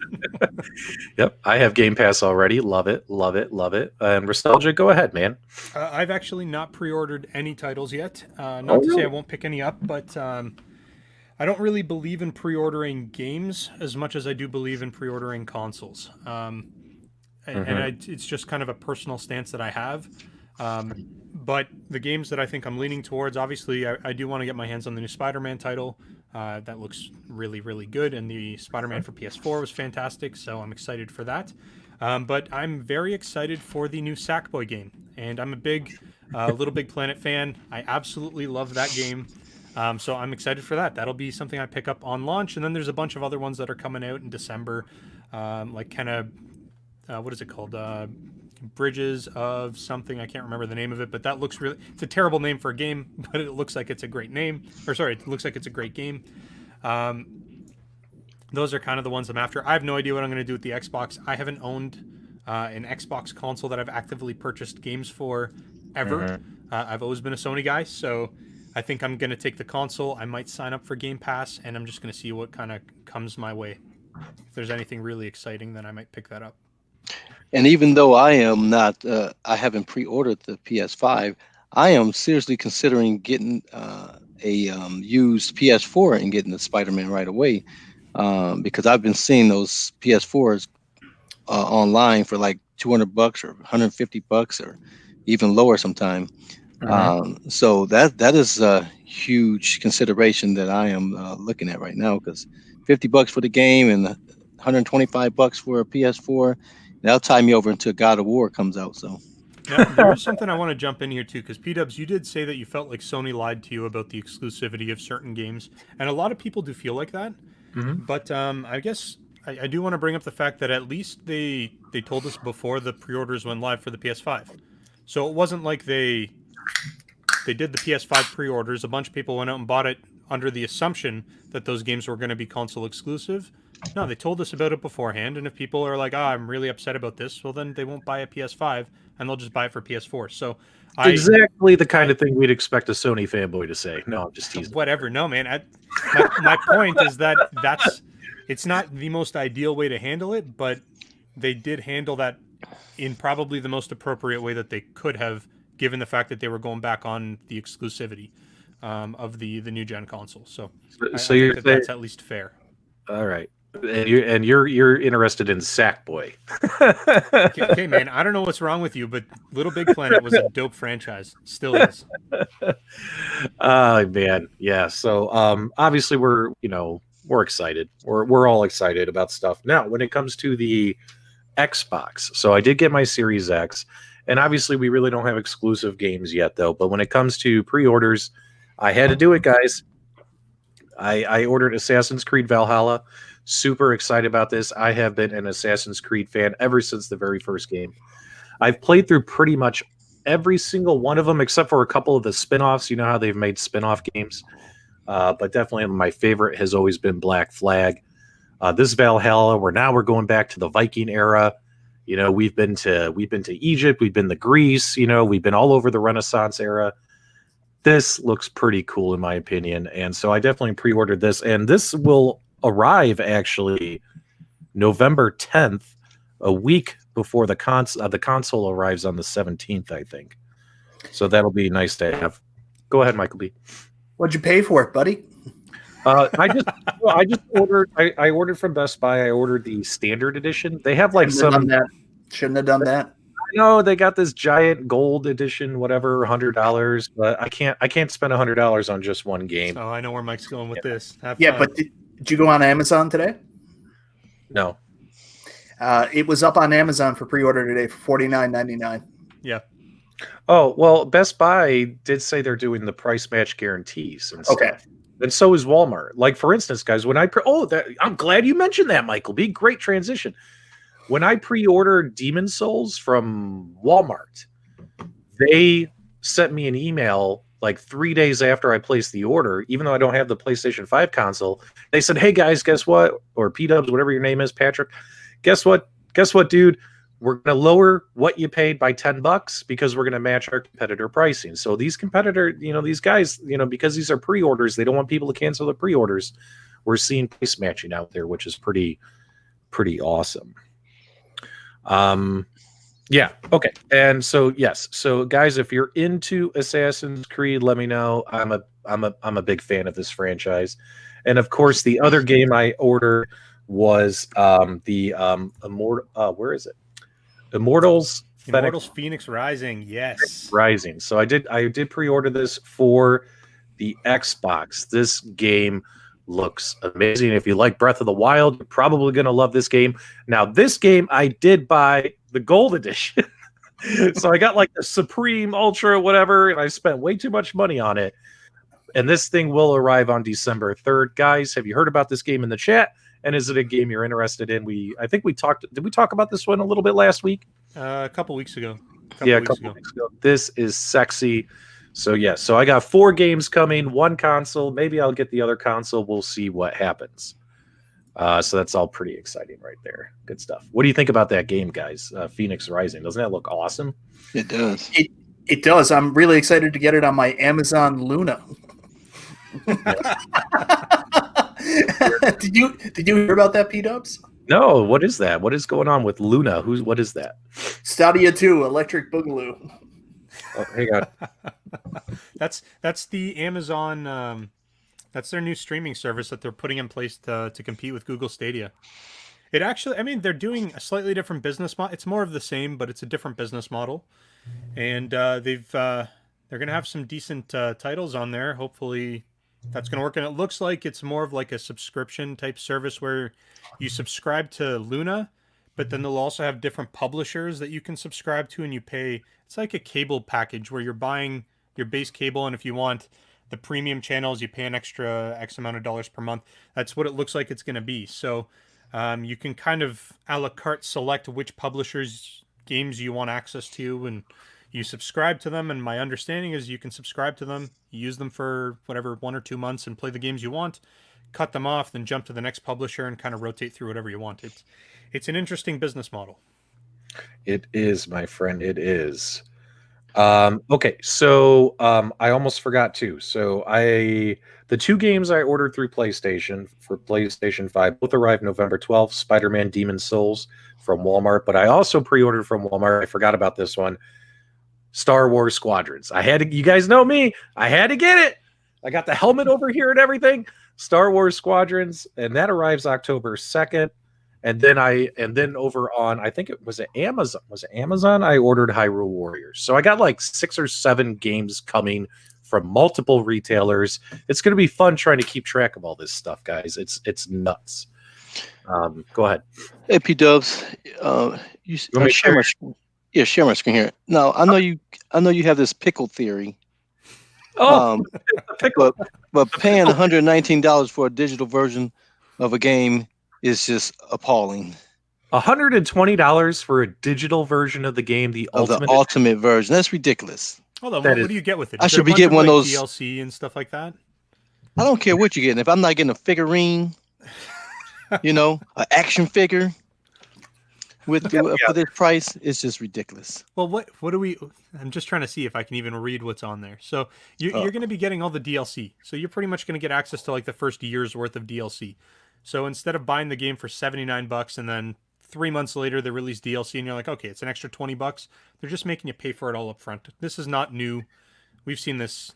Yep, I have Game Pass already. Love it, love it, love it. And Nostalgia, go ahead, man. I've actually not pre-ordered any titles yet. Not to say I won't pick any up, but I don't really believe in pre-ordering games as much as I do believe in pre-ordering consoles. It's just kind of a personal stance that I have. But the games that I think I'm leaning towards, obviously, I do want to get my hands on the new Spider-Man title. That looks really, really good, and the Spider-Man for PS4 was fantastic, so I'm excited for that. But I'm very excited for the new Sackboy game, and I'm a big Little Big Planet fan. I absolutely love that game, so I'm excited for that. That'll be something I pick up on launch, and then there's a bunch of other ones that are coming out in December, like kind of, what is it called? Bridges of something, I can't remember the name of it, but that looks really, it's a terrible name for a game, but it looks like it's a great name, it looks like it's a great game. Those are kind of the ones I'm after. I have no idea what I'm going to do with the Xbox. I haven't owned an Xbox console that I've actively purchased games for ever. I've always been a Sony guy, so I think I'm going to take the console. I might sign up for Game Pass, and I'm just going to see what kind of comes my way. If there's anything really exciting, then I might pick that up. And even though I am not, I haven't pre-ordered the PS5, I am seriously considering getting a used PS4 and getting the Spider-Man right away, because I've been seeing those PS4s online for like $200 or $150 or even lower sometime. So that is a huge consideration that I am looking at right now, because $50 for the game and $125 for a PS4. That'll tie me over until God of War comes out. So now, there is something I want to jump in here too, because PDubs, you did say that you felt like Sony lied to you about the exclusivity of certain games, and a lot of people do feel like that. But I guess I do want to bring up the fact that at least they told us before the pre-orders went live for the PS5. So it wasn't like they did the PS5 pre-orders. A bunch of people went out and bought it under the assumption that those games were going to be console exclusive. No, they told us about it beforehand, and if people are like, I'm really upset about this, well, then they won't buy a PS5, and they'll just buy it for PS4. So exactly the kind of thing we'd expect a Sony fanboy to say. No, I'm just teasing. Whatever. No, man. My point is that it's not the most ideal way to handle it, but they did handle that in probably the most appropriate way that they could have, given the fact that they were going back on the exclusivity of the new gen console. So I think that's at least fair. All right. And you're interested in Sackboy. Okay, man. I don't know what's wrong with you, but Little Big Planet was a dope franchise. Still is. Oh man, yeah. So obviously we're excited. We're all excited about stuff. Now, when it comes to the Xbox, so I did get my Series X, and obviously we really don't have exclusive games yet, though. But when it comes to pre-orders, I had to do it, guys. I ordered Assassin's Creed Valhalla. Super excited about this. I have been an Assassin's Creed fan ever since the very first game. I've played through pretty much every single one of them, except for a couple of the spin-offs. You know how they've made spin-off games. But definitely my favorite has always been Black Flag. This Valhalla, we're going back to the Viking era. You know, we've been to Egypt, we've been to Greece, we've been all over the Renaissance era. This looks pretty cool in my opinion. And so I definitely pre-ordered this, and this will arrive actually November 10th, a week before the console arrives on the 17th, I think. So that'll be nice to have. Go ahead, Michael B. What'd you pay for it, buddy? I just ordered. I ordered from Best Buy. I ordered the standard edition. They have like Shouldn't have done that. I know they got this giant gold edition, whatever, $100. But I can't spend $100 on just one game. Oh, I know where Mike's going with this. But did you go on Amazon today? No. It was up on Amazon for pre-order today for $49.99. Yeah. Oh, well, Best Buy did say they're doing the price match guarantees and stuff. Okay. And so is Walmart. Like, for instance, guys, when I'm glad you mentioned that, Michael B. Great transition. When I pre-ordered Demon Souls from Walmart, they sent me an email like 3 days after I placed the order, even though I don't have the PlayStation 5 console. They said, hey, guys, guess what? Or PDubs, whatever your name is, Patrick. Guess what? Guess what, dude? We're going to lower what you paid by $10 because we're going to match our competitor pricing. So these these guys, because these are pre-orders, they don't want people to cancel the pre-orders. We're seeing price matching out there, which is pretty awesome. Yeah. Okay. And so, yes. So guys, if you're into Assassin's Creed, let me know. I'm a big fan of this franchise. And of course, the other game I ordered was where is it? Immortals Phoenix Rising. Yes. Rising. So I did pre-order this for the Xbox. This game looks amazing. If you like Breath of the Wild, you're probably going to love this game. Now, this game I did buy the gold edition. So I got like the Supreme Ultra whatever, and I spent way too much money on it. And this thing will arrive on December 3rd. Guys, have you heard about this game in the chat? And is it a game you're interested in? Did we talk about this one a little bit last week? A couple weeks ago. A couple weeks ago. This is sexy. So yeah, so I got 4 games coming, 1 console. Maybe I'll get the other console. We'll see what happens. So that's all pretty exciting right there. Good stuff. What do you think about that game, guys? Phoenix Rising. Doesn't that look awesome? It does. It does. I'm really excited to get it on my Amazon Luna. Did you hear about that, PDubs? No. What is that? What is going on with Luna? What is that? Stadia 2, Electric Boogaloo. Oh, hang on. That's the Amazon. That's their new streaming service that they're putting in place to compete with Google Stadia. It actually, they're doing a slightly different business model. It's more of the same, but it's a different business model. And they're going to have some decent titles on there. Hopefully that's going to work. And it looks like it's more of like a subscription type service where you subscribe to Luna, but then they'll also have different publishers that you can subscribe to, and you pay. It's like a cable package where you're buying your base cable, and if you want the premium channels, you pay an extra X amount of dollars per month. That's what it looks like it's going to be. So you can kind of a la carte select which publishers' games you want access to, and You subscribe to them, and my understanding is you can subscribe to them, use them for whatever 1 or 2 months, and play the games you want, cut them off, then jump to the next publisher and kind of rotate through whatever you want. It's an interesting business model. It is, my friend. It is. Okay, so I almost forgot too. So the 2 games I ordered through PlayStation for PlayStation 5 both arrived November 12th. Spider-Man Demon's Souls from Walmart, but I also pre-ordered from Walmart. I forgot about this one. Star Wars Squadrons. I had to. You guys know me. I had to get it. I got the helmet over here and everything. Star Wars Squadrons, and that arrives October 2nd. And then over on, I think it was Amazon. Was it Amazon? I ordered Hyrule Warriors. So I got like 6 or 7 games coming from multiple retailers. It's going to be fun trying to keep track of all this stuff, guys. It's nuts. Go ahead. Hey, PDubs, share my screen. Yeah, share my screen here. Now I know you have this pickle theory. Oh, but paying $119 for a digital version of a game is just appalling. $120 for a digital version of the game, the ultimate version. That's ridiculous. Hold on, what do you get with it? I should be getting one of those DLC and stuff like that. I don't care what you're getting. If I'm not getting a figurine, an action figure for this price, it's just ridiculous. Well, what do we? I'm just trying to see if I can even read what's on there. So you're going to be getting all the DLC. So you're pretty much going to get access to like the first year's worth of DLC. So instead of buying the game for $79 and then 3 months later they release DLC and you're like, okay, it's an extra $20, they're just making you pay for it all up front. This is not new. We've seen this.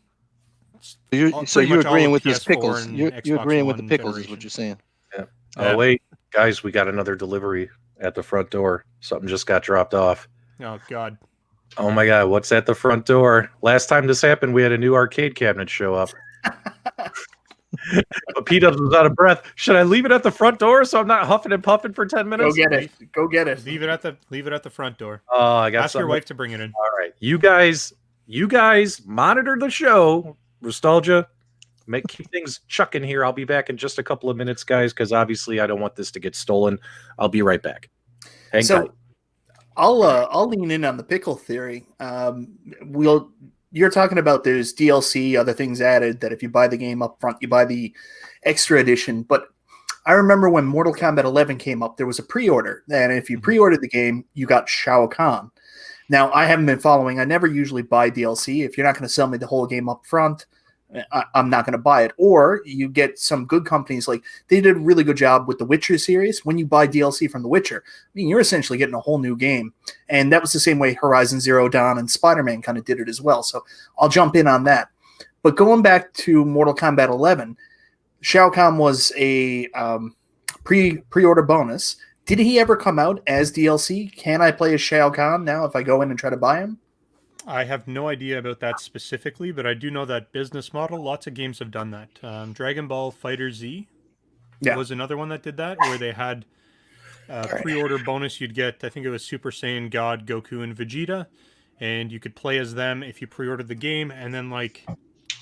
So you're agreeing with these pickles. You're agreeing with the pickles is what you're saying. Yeah. Oh, wait, guys, we got another delivery at the front door. Something just got dropped off. Oh, God. Oh, my God. What's at the front door? Last time this happened, we had a new arcade cabinet show up. But P-Dubs was out of breath. Should I leave it at the front door so I'm not huffing and puffing for 10 minutes? Go get it. Leave it at the front door. Oh, I got Ask your wife to bring it in. All right. You guys monitor the show. Nostalgia. Keep things chucking here. I'll be back in just a couple of minutes, guys, because obviously I don't want this to get stolen. I'll be right back. Hang tight. I'll lean in on the pickle theory. You're talking about there's DLC, other things added, that if you buy the game up front, you buy the extra edition. But I remember when Mortal Kombat 11 came up, there was a pre-order. And if you pre-ordered the game, you got Shao Kahn. Now, I haven't been following. I never usually buy DLC. If you're not going to sell me the whole game up front, I'm not going to buy it. Or you get some good companies, like they did a really good job with the Witcher series. When you buy DLC from the Witcher, I mean, you're essentially getting a whole new game. And that was the same way Horizon Zero Dawn and Spider-Man kind of did it as well. So I'll jump in on that. But going back to Mortal Kombat 11, Shao Kahn was a pre-order bonus. Did he ever come out as DLC? Can I play as Shao Kahn now if I go in and try to buy him? I have no idea about that specifically, but I do know that business model. Lots of games have done that. Dragon Ball Fighter Z was another one that did that, where they had pre-order bonus. You'd get, I think it was Super Saiyan God, Goku, and Vegeta, and you could play as them if you pre-ordered the game. And then like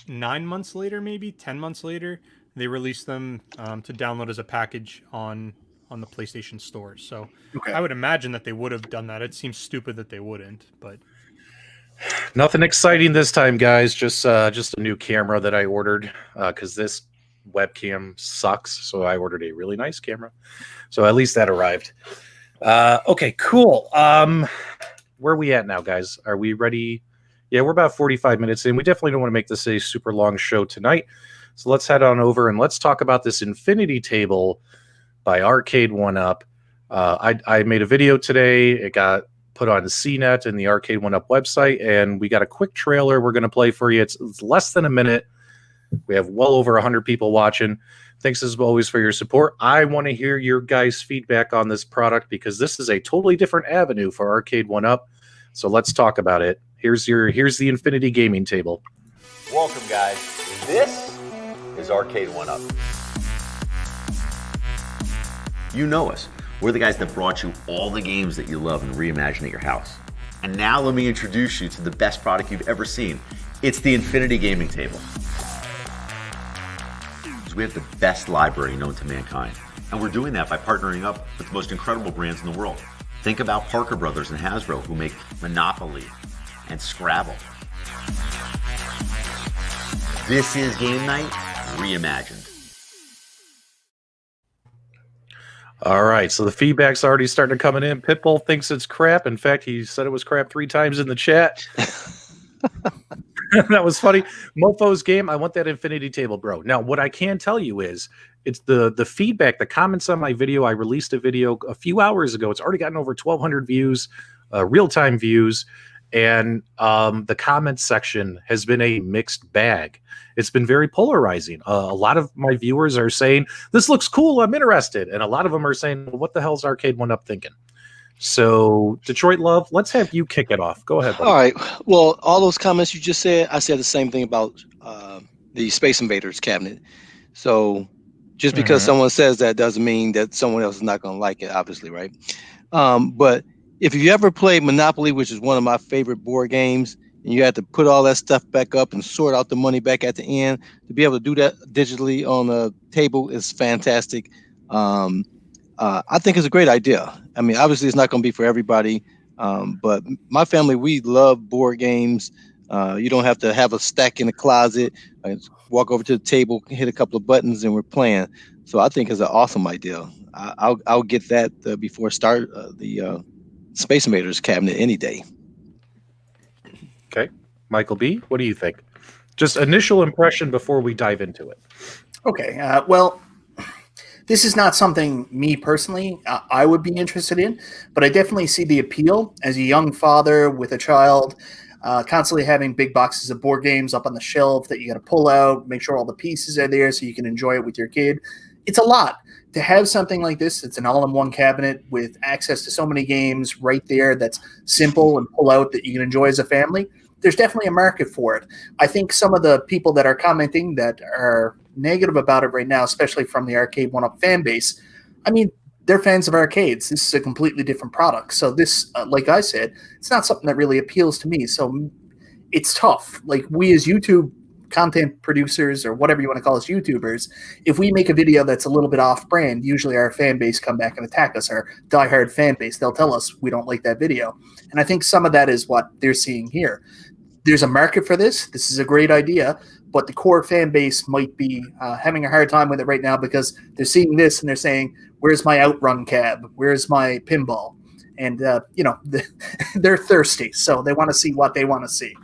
9 months later, maybe 10 months later, they released them to download as a package on the PlayStation Store. So I would imagine that they would have done that. It seems stupid that they wouldn't, but. Nothing exciting this time, guys. Just a new camera that I ordered because this webcam sucks. So I ordered a really nice camera. So at least that arrived. Okay, cool. Where are we at now, guys? Are we ready? Yeah, we're about 45 minutes in. We definitely don't want to make this a super long show tonight. So let's head on over and let's talk about this Infinity table by Arcade1Up. I made a video today. It got put on CNET and the Arcade1Up website, and we got a quick trailer we're going to play for you. It's less than a minute. We have well over 100 people watching. Thanks as always for your support. I want to hear your guys' feedback on this product because this is a totally different avenue for Arcade1Up. So let's talk about it. Here's the Infinity gaming table. Welcome, guys. This is Arcade1Up. You know us. We're the guys that brought you all the games that you love and reimagine at your house. And now let me introduce you to the best product you've ever seen. It's the Infinity Gaming Table. We have the best library known to mankind. And we're doing that by partnering up with the most incredible brands in the world. Think about Parker Brothers and Hasbro, who make Monopoly, and Scrabble. This is Game Night Reimagined. All right, so the feedback's already starting to come in. Pitbull thinks it's crap. In fact, he said it was crap 3 times in the chat. That was funny. Mofo's game, I want that infinity table, bro. Now, what I can tell you is it's the feedback, the comments on my video. I released a video a few hours ago. It's already gotten over 1,200 views, real-time views, and the comments section has been a mixed bag. It's been very polarizing. A lot of my viewers are saying, this looks cool, I'm interested. And a lot of them are saying, well, what the hell's Arcade1Up thinking? So, Detroit Love, let's have you kick it off. Go ahead, buddy. All right. Well, all those comments you just said, I said the same thing about the Space Invaders cabinet. So just because someone says that doesn't mean that someone else is not going to like it, obviously, right? But if you ever played Monopoly, which is one of my favorite board games, and you had to put all that stuff back up and sort out the money back at the end, to be able to do that digitally on a table is fantastic. I think it's a great idea. I mean, obviously it's not going to be for everybody, but my family, we love board games. You don't have to have a stack in the closet. Walk over to the table, hit a couple of buttons, and we're playing. So I think it's an awesome idea. I'll get that before start the Space Invaders cabinet any day. Okay. Michael B., what do you think? Just initial impression before we dive into it. Okay. Well, this is not something me personally I would be interested in, but I definitely see the appeal as a young father with a child, constantly having big boxes of board games up on the shelf that you got to pull out, make sure all the pieces are there so you can enjoy it with your kid. It's a lot to have something like this. It's an all-in-one cabinet with access to so many games right there that's simple and pull out that you can enjoy as a family. There's definitely a market for it. I think some of the people that are commenting that are negative about it right now, especially from the Arcade1Up fan base, I mean, they're fans of arcades. This is a completely different product. So this, like I said, it's not something that really appeals to me. So it's tough. Like we as YouTube content producers or whatever you want to call us YouTubers, if we make a video that's a little bit off brand, usually our fan base come back and attack us, our diehard fan base. They'll tell us we don't like that video. And I think some of that is what they're seeing here. There's a market for this. This is a great idea, but the core fan base might be having a hard time with it right now because they're seeing this and they're saying, where's my outrun cab? Where's my pinball? And, they're thirsty, so they want to see what they want to see.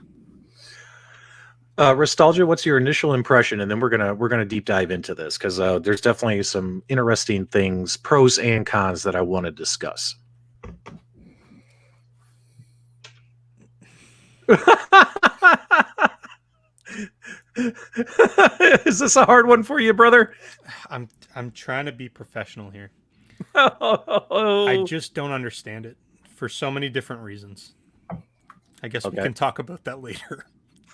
Nostalgia, what's your initial impression? And then we're gonna deep dive into this because there's definitely some interesting things, pros and cons that I want to discuss. Is this a hard one for you, brother? I'm trying to be professional here. I just don't understand it for so many different reasons. I guess we can talk about that later.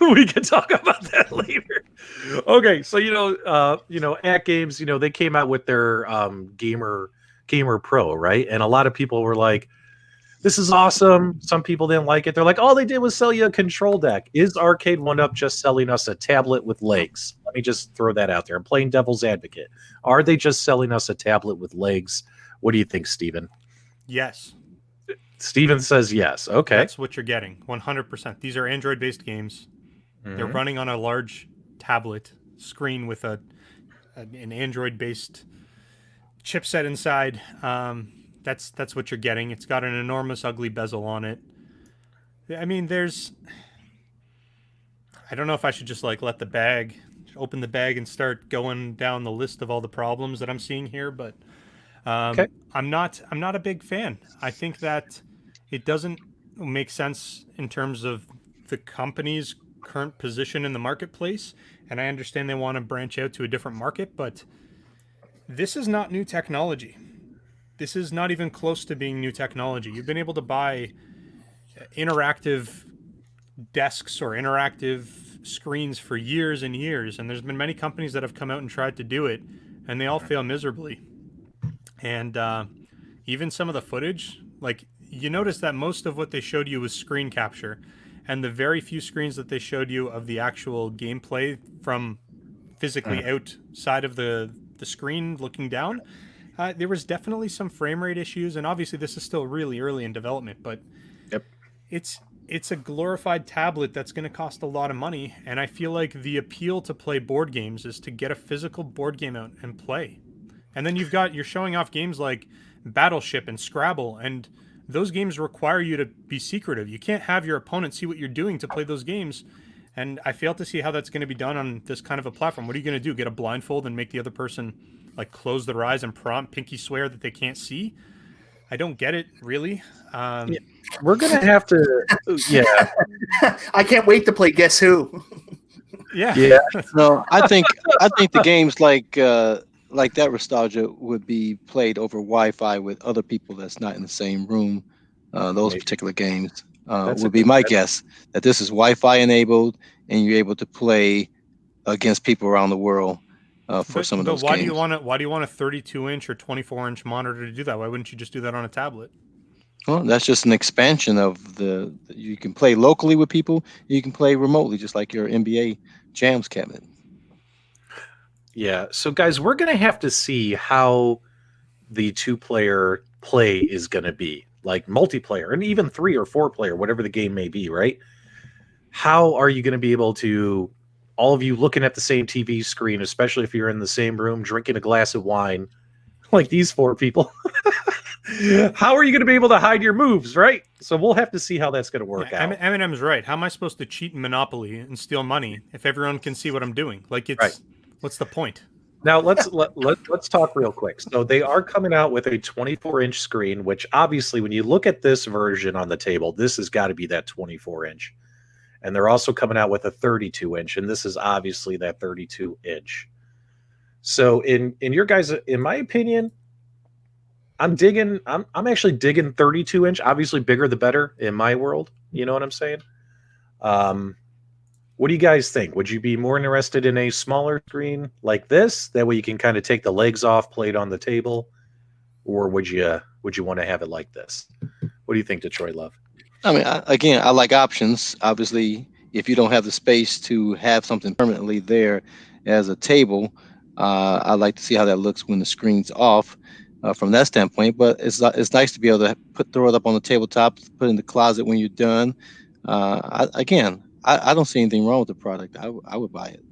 We can talk about that later. Okay, so at games, they came out with their Gamer Pro, right? And a lot of people were like, this is awesome. Some people didn't like it. They're like, all they did was sell you a control deck. Is Arcade1Up just selling us a tablet with legs? Let me just throw that out there. I'm playing devil's advocate. Are they just selling us a tablet with legs? What do you think, Steven? Yes. Steven says yes. Okay. That's what you're getting. 100%. These are Android-based games. Mm-hmm. They're running on a large tablet screen with an Android-based chipset inside. That's what you're getting. It's got an enormous, ugly bezel on it. I mean, I don't know if I should just open the bag and start going down the list of all the problems that I'm seeing here, but okay. I'm not a big fan. I think that it doesn't make sense in terms of the company's current position in the marketplace, and I understand they want to branch out to a different market, but this is not new technology. This is not even close to being new technology. You've been able to buy interactive desks or interactive screens for years and years, and there's been many companies that have come out and tried to do it, and they all fail miserably. And even some of the footage, you notice that most of what they showed you was screen capture, and the very few screens that they showed you of the actual gameplay from physically outside of the screen looking down, there was definitely some frame rate issues, and obviously this is still really early in development, but it's it's a glorified tablet that's going to cost a lot of money, and I feel like the appeal to play board games is to get a physical board game out and play. And then you're showing off games like Battleship and Scrabble, and those games require you to be secretive. You can't have your opponent see what you're doing to play those games, and I fail to see how that's going to be done on this kind of a platform. What are you going to do? Get a blindfold and make the other person like close their eyes and pinky swear that they can't see? I don't get it, really. We're gonna have to. Yeah, I can't wait to play Guess Who. Yeah. No, I think the games like that Nostalgia would be played over Wi-Fi with other people that's not in the same room. Those particular games would be my guess, that this is Wi-Fi enabled and you're able to play against people around the world for some of those why games. Why do you want a 32-inch or 24-inch monitor to do that? Why wouldn't you just do that on a tablet? Well, that's just an expansion of you can play locally with people, you can play remotely, just like your NBA Jams cabinet. Yeah. So, guys, we're going to have to see how the 2-player play is going to be, like multiplayer, and even 3 or 4-player, whatever the game may be, right? How are you going to be able to, all of you looking at the same TV screen, especially if you're in the same room, drinking a glass of wine, like these 4 people? How are you going to be able to hide your moves, right? So we'll have to see how that's going to work out. Eminem's right. How am I supposed to cheat in Monopoly and steal money if everyone can see what I'm doing? Like, it's right. What's the point? Now let's talk real quick. So they are coming out with a 24-inch screen, which obviously, when you look at this version on the table, this has got to be that 24-inch. And they're also coming out with a 32-inch, and this is obviously that 32-inch. So in your guys, in my opinion, I'm actually digging 32-inch. Obviously, bigger the better in my world. You know what I'm saying? What do you guys think? Would you be more interested in a smaller screen like this? That way you can kind of take the legs off, play it on the table, or would you want to have it like this? What do you think, Detroit Love? I mean, I like options. Obviously, if you don't have the space to have something permanently there as a table, I like to see how that looks when the screen's off. From that standpoint, but it's nice to be able to throw it up on the tabletop, put it in the closet when you're done. I don't see anything wrong with the product. I would buy it.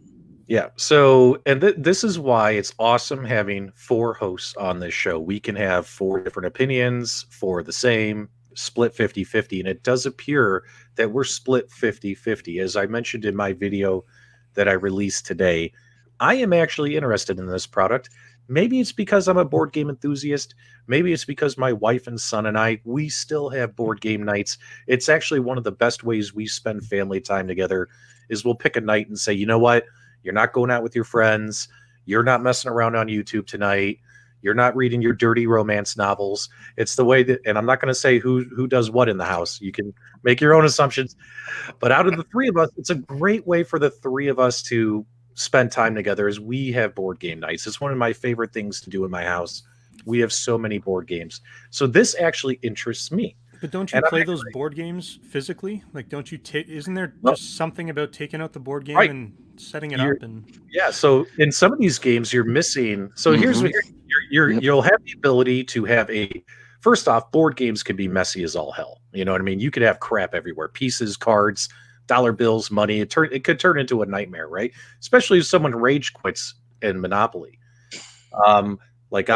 Yeah. So, and this is why it's awesome having 4 hosts on this show. We can have 4 different opinions for the same, split 50-50, and it does appear that we're split 50-50. As I mentioned in my video that I released today, I am actually interested in this product. Maybe it's because I'm a board game enthusiast. Maybe it's because my wife and son and I, we still have board game nights. It's actually one of the best ways we spend family time together is we'll pick a night and say, you know what? You're not going out with your friends. You're not messing around on YouTube tonight. You're not reading your dirty romance novels. It's the way that, and I'm not going to say who does what in the house. You can make your own assumptions. But out of the 3 of us, it's a great way for the 3 of us to spend time together as we have board game nights. It's one of my favorite things to do in my house. We have so many board games. So this actually interests me. But don't you play those board games physically? Like, don't you isn't there just something about taking out the board game and setting it up? And yeah, so in some of these games you're missing. So here's what you'll have the ability to have first off, board games can be messy as all hell. You know what I mean? You could have crap everywhere. Pieces, cards, dollar bills, money. It could turn into a nightmare, right? Especially if someone rage quits in Monopoly. Like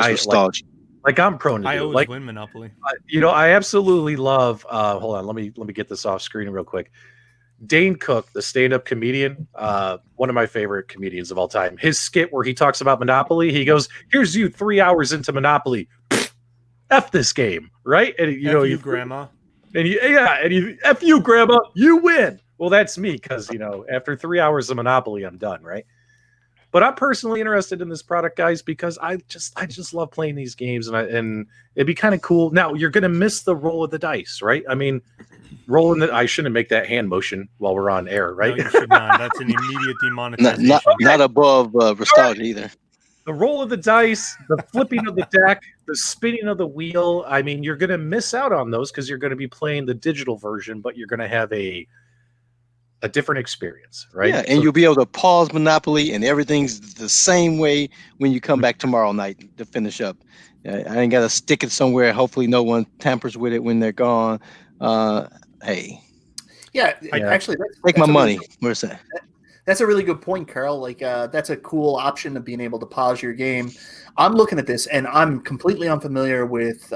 I'm prone to I do. always win Monopoly. I absolutely love. Hold on, let me get this off screen real quick. Dane Cook, the stand-up comedian, one of my favorite comedians of all time. His skit where he talks about Monopoly, he goes, "Here's you 3 hours into Monopoly, F this game, right?" And you grandma, and F you, grandma, you win. Well, that's me because, after 3 hours of Monopoly, I'm done, right? But I'm personally interested in this product, guys, because I just love playing these games, and it'd be kind of cool. Now, you're going to miss the roll of the dice, right? I mean, I shouldn't make that hand motion while we're on air, right? No, you should not. That's an immediate demonetization. Not above Nostalgia either. The roll of the dice, the flipping of the deck, the spinning of the wheel. I mean, you're going to miss out on those because you're going to be playing the digital version, but you're going to have a different experience, right? Yeah, and you'll be able to pause Monopoly and everything's the same way when you come back tomorrow night to finish up. I ain't got to stick it somewhere. Hopefully no one tampers with it when they're gone. Hey. Yeah, Yeah. actually, Take that's my a really money. good- Where's that? That's a really good point, Carl. Like, that's a cool option of being able to pause your game. I'm looking at this, and I'm completely unfamiliar with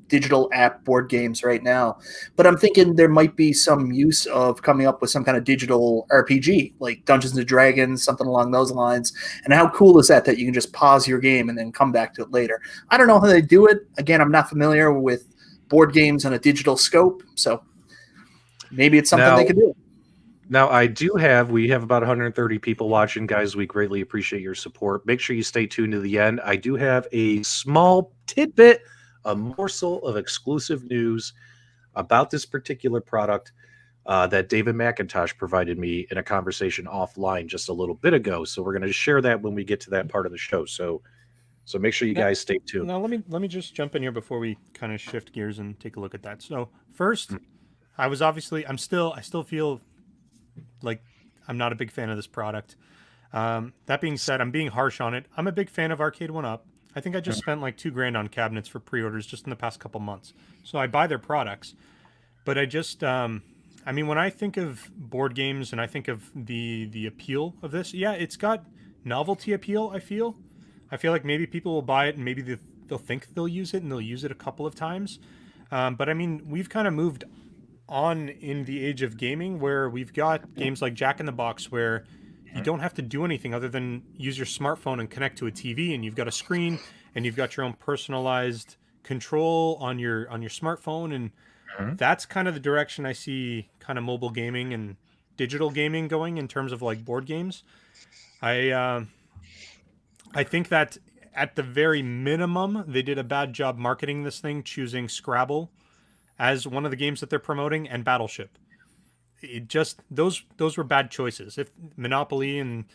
digital app board games right now. But I'm thinking there might be some use of coming up with some kind of digital RPG, like Dungeons and Dragons, something along those lines. And how cool is that you can just pause your game and then come back to it later? I don't know how they do it. Again, I'm not familiar with board games on a digital scope, so maybe it's something they could do. Now, we have about 130 people watching, guys. We greatly appreciate your support. Make sure you stay tuned to the end. I do have a small tidbit, a morsel of exclusive news about this particular product that David McIntosh provided me in a conversation offline just a little bit ago. So we're going to share that when we get to that part of the show. So make sure you guys stay tuned. Now let me just jump in here before we kind of shift gears and take a look at that. So first, I still feel like I'm not a big fan of this product. That being said, I'm being harsh on it. I'm a big fan of Arcade1Up. I think I just spent like $2,000 on cabinets for pre-orders just in the past couple months. So I buy their products, but I just, when I think of board games and I think of the appeal of this, yeah, it's got novelty appeal. I feel like maybe people will buy it and maybe they'll think they'll use it and they'll use it a couple of times. But we've kind of moved on in the age of gaming where we've got games like Jack in the Box where you don't have to do anything other than use your smartphone and connect to a TV, and you've got a screen and you've got your own personalized control on your smartphone, and that's kind of the direction I see kind of mobile gaming and digital gaming going in terms of like board games. I think that at the very minimum they did a bad job marketing this thing, choosing Scrabble as one of the games that they're promoting, and Battleship. It just those were bad choices. If Monopoly, and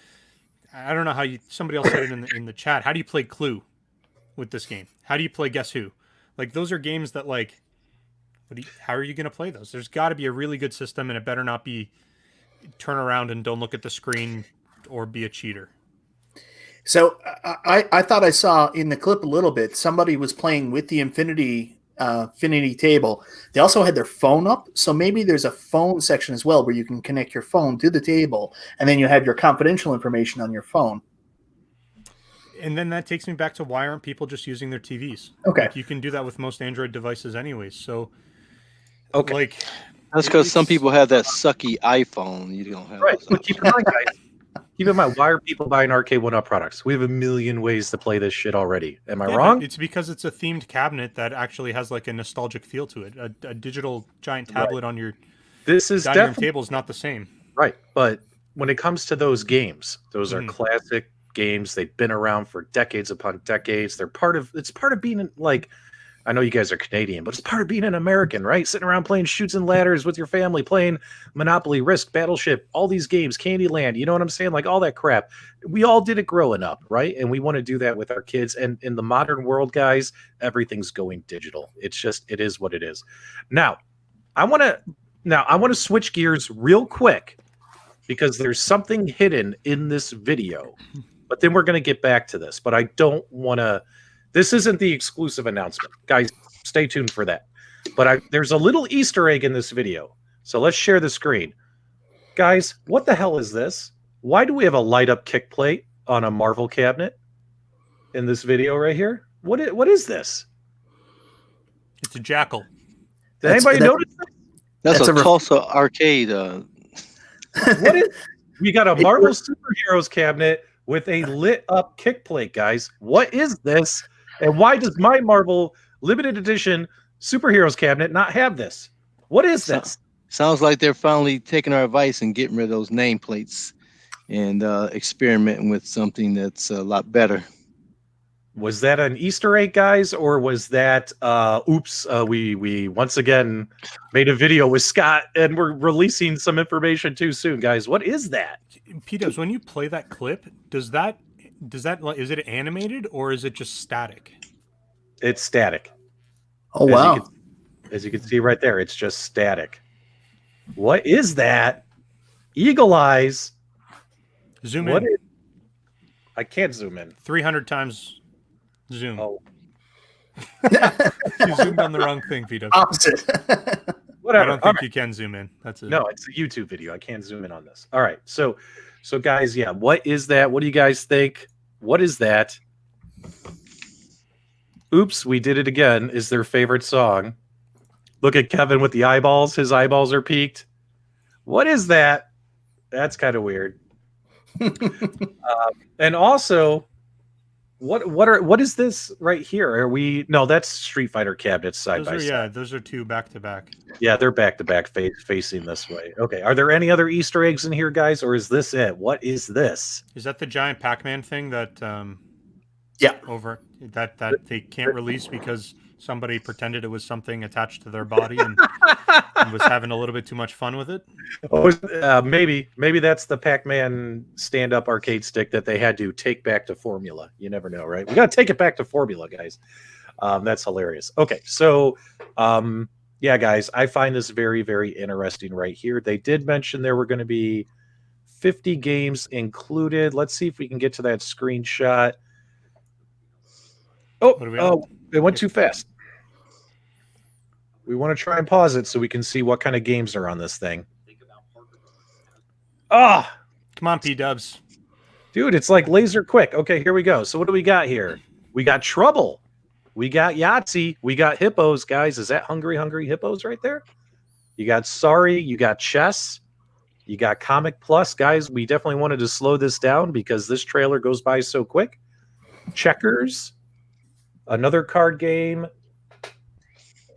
I don't know how somebody else said it in the chat. How do you play Clue with this game? How do you play Guess Who? Like, those are games that, like, how are you going to play those? There's got to be a really good system, and it better not be turn around and don't look at the screen or be a cheater. So I thought I saw in the clip a little bit, somebody was playing with the Infinity table. They also had their phone up, so maybe there's a phone section as well where you can connect your phone to the table, and then you have your confidential information on your phone. And then that takes me back to, why aren't people just using their TVs? Okay. Like, you can do that with most Android devices anyways. So, Okay. like, That's because some people have that sucky iPhone. You don't have Right. those. But keep in mind, guys. Keep in mind, why are people buying Arcade1Up products? We have a million ways to play this shit already. Am I wrong? It's because it's a themed cabinet that actually has like a nostalgic feel to it. A digital giant tablet on your This is dining room definitely table is not the same. right. But when it comes to those games, those are classic games. They've been around for decades upon decades. It's part of being like, I know you guys are Canadian, but it's part of being an American, right? Sitting around playing Shoots and Ladders with your family, playing Monopoly, Risk, Battleship, all these games, Candyland, you know what I'm saying? Like, all that crap. We all did it growing up, right? And we want to do that with our kids. And in the modern world, guys, everything's going digital. It is what it is. Now, I want to switch gears real quick because there's something hidden in this video. But then we're going to get back to this. But I don't want to. This isn't the exclusive announcement. Guys, stay tuned for that. But there's a little Easter egg in this video. So let's share the screen. Guys, what the hell is this? Why do we have a light-up kick plate on a Marvel cabinet in this video right here? What is this? It's a jackal. Did anybody notice that? That's a Tulsa arcade. What is? We got a Marvel Superheroes cabinet with a lit-up kick plate, guys. What is this? And why does my Marvel limited edition Superheroes cabinet not have this? What is this? Sounds like they're finally taking our advice and getting rid of those nameplates and experimenting with something that's a lot better. Was that an Easter egg, guys, or was that we once again made a video with Scott and we're releasing some information too soon, guys? What is that? PDubs, when you play that clip, is it animated or is it just static? It's static. Oh, wow. As you can see right there, it's just static. What is that? Eagle eyes. Zoom in. I can't zoom in. 300 times zoom. Oh. You zoomed on the wrong thing, PDubs. Opposite. Whatever. I don't think you can zoom in. That's it. No, it's a YouTube video. I can't zoom in on this. All right. So guys, yeah, what is that? What do you guys think? What is that? Oops, we did it again is their favorite song. Look at Kevin with the eyeballs. His eyeballs are peaked. What is that? That's kind of weird. And also, what is this right here? Are we? No, that's Street Fighter cabinets side by side. Yeah, those are two back to back. Yeah, they're back to back, facing this way. Okay, are there any other Easter eggs in here, guys, or is this it? What is this? Is that the giant Pac-Man thing that? Yeah. Over that they can't release because somebody pretended it was something attached to their body and was having a little bit too much fun with it. Oh, maybe that's the Pac-Man stand-up arcade stick that they had to take back to Formula. You never know, right? We got to take it back to Formula, guys. That's hilarious. Okay, so yeah, guys, I find this very, very interesting right here. They did mention there were going to be 50 games included. Let's see if we can get to that screenshot. Oh, it went too fast. We want to try and pause it so we can see what kind of games are on this thing. Ah, come on, PDubs. Dude, it's like laser quick. Okay, here we go. So what do we got here? We got Trouble. We got Yahtzee. We got Hippos, guys. Is that Hungry Hippos right there? You got Sorry. You got Chess. You got Comic Plus. Guys, we definitely wanted to slow this down because this trailer goes by so quick. Checkers. Another card game.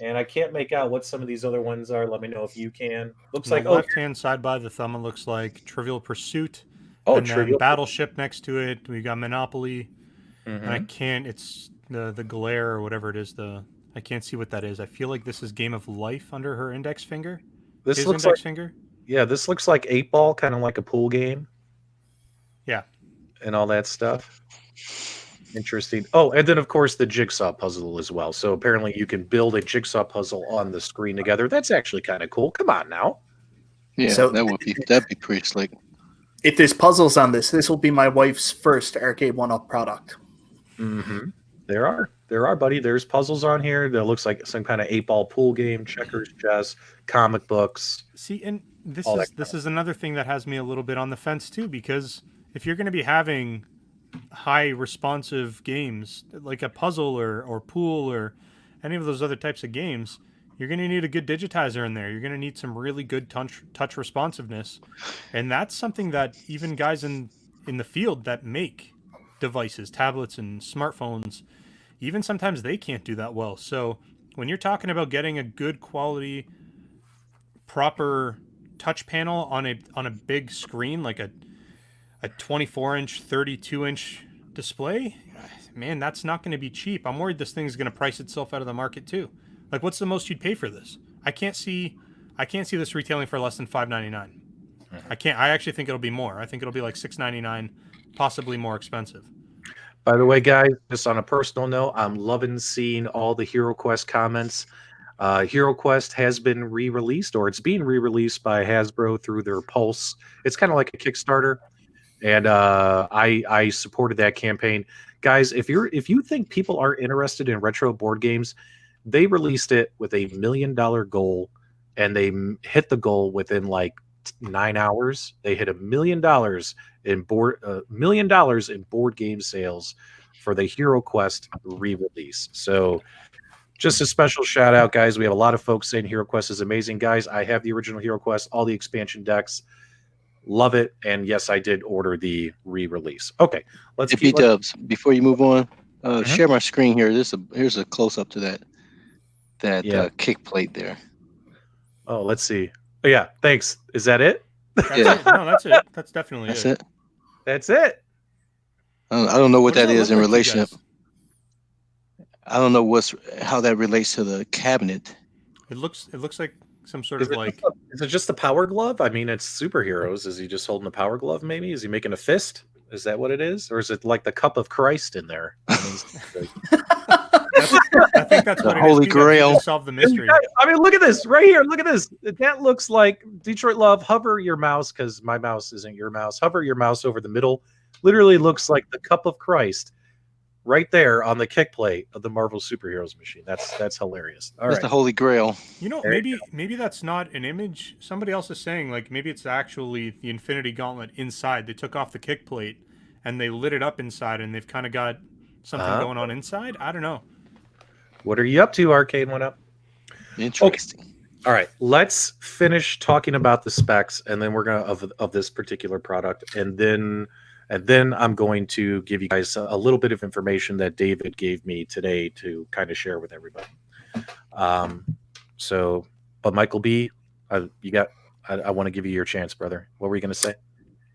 And I can't make out what some of these other ones are. Let me know if you can. Looks like left-hand side by the thumb, it looks like Trivial Pursuit. Oh, and Trivial then Battleship next to it. We got Monopoly. Mm-hmm. And I can't. It's the glare or whatever it is. I can't see what that is. I feel like this is Game of Life under her index finger. This looks index like finger. Yeah, this looks like 8-Ball, kind of like a pool game. Yeah, and all that stuff. Interesting. Oh, and then of course the jigsaw puzzle as well. So apparently you can build a jigsaw puzzle on the screen together. That's actually kind of cool. Come on now. Yeah, So- that'd be pretty slick. If there's puzzles on this will be my wife's first Arcade1Up product. Mm-hmm. There are, buddy. There's puzzles on here. That looks like some kind of 8-Ball pool game, checkers, chess, comic books. See, and this all is another thing that has me a little bit on the fence too, because if you're going to be having high responsive games like a puzzle or pool or any of those other types of games, you're going to need a good digitizer in there. You're going to need some really good touch responsiveness, and that's something that even guys in the field that make devices, tablets and smartphones, even sometimes they can't do that well. So when you're talking about getting a good quality proper touch panel on a big screen like a 24-inch, 32-inch display, man, that's not going to be cheap. I'm worried this thing's going to price itself out of the market too. Like, what's the most you'd pay for this? I can't see this retailing for less than $5.99. I actually think it'll be more. I think it'll be like $6.99, possibly more expensive. By the way, guys, just on a personal note, I'm loving seeing all the Hero Quest comments. Hero Quest has been re-released, or it's being re-released by Hasbro through their Pulse. It's kind of like a Kickstarter. And I supported that campaign, guys. If you think people are interested in retro board games, they released it with $1 million goal, and they hit the goal within like 9 hours. They hit $1 million in board game sales for the Hero Quest re-release. So, just a special shout out, guys. We have a lot of folks saying Hero Quest is amazing, guys. I have the original Hero Quest, all the expansion decks. Love it, and yes, I did order the re-release. Okay, let's keep Dubs. Before you move on, share my screen here. Here's a close up to that kick plate there. Oh, let's see. Oh, yeah, thanks. Is that it? That's it. No, that's it. That's definitely it. That's it. I don't know what that is in look like, relation. I don't know how that relates to the cabinet. It looks like some sort of like. Is it just the power glove? I mean, it's superheroes. Is he just holding the power glove? Maybe is he making a fist? Is that what it is, or is it like the cup of Christ in there? I think that's what the Holy Grail. Solve the mystery. I mean, look at this right here. Look at this. That looks like Detroit Love. Hover your mouse, because my mouse isn't your mouse. Hover your mouse over the middle. Literally looks like the cup of Christ. right there on the kick plate of the Marvel Superheroes machine. That's hilarious. All That's right. the holy grail. You know, There you maybe that's not an image. Somebody else is saying like maybe it's actually the Infinity Gauntlet inside. They took off the kick plate and they lit it up inside, and they've kind of got something going on inside. I don't know. What are you up to, Arcade1Up? Interesting. Okay. All right, let's finish talking about the specs, and then we're gonna of this particular product, and then I'm going to give you guys a little bit of information that David gave me today to kind of share with everybody. But Michael B, I want to give you your chance, brother. What were you going to say?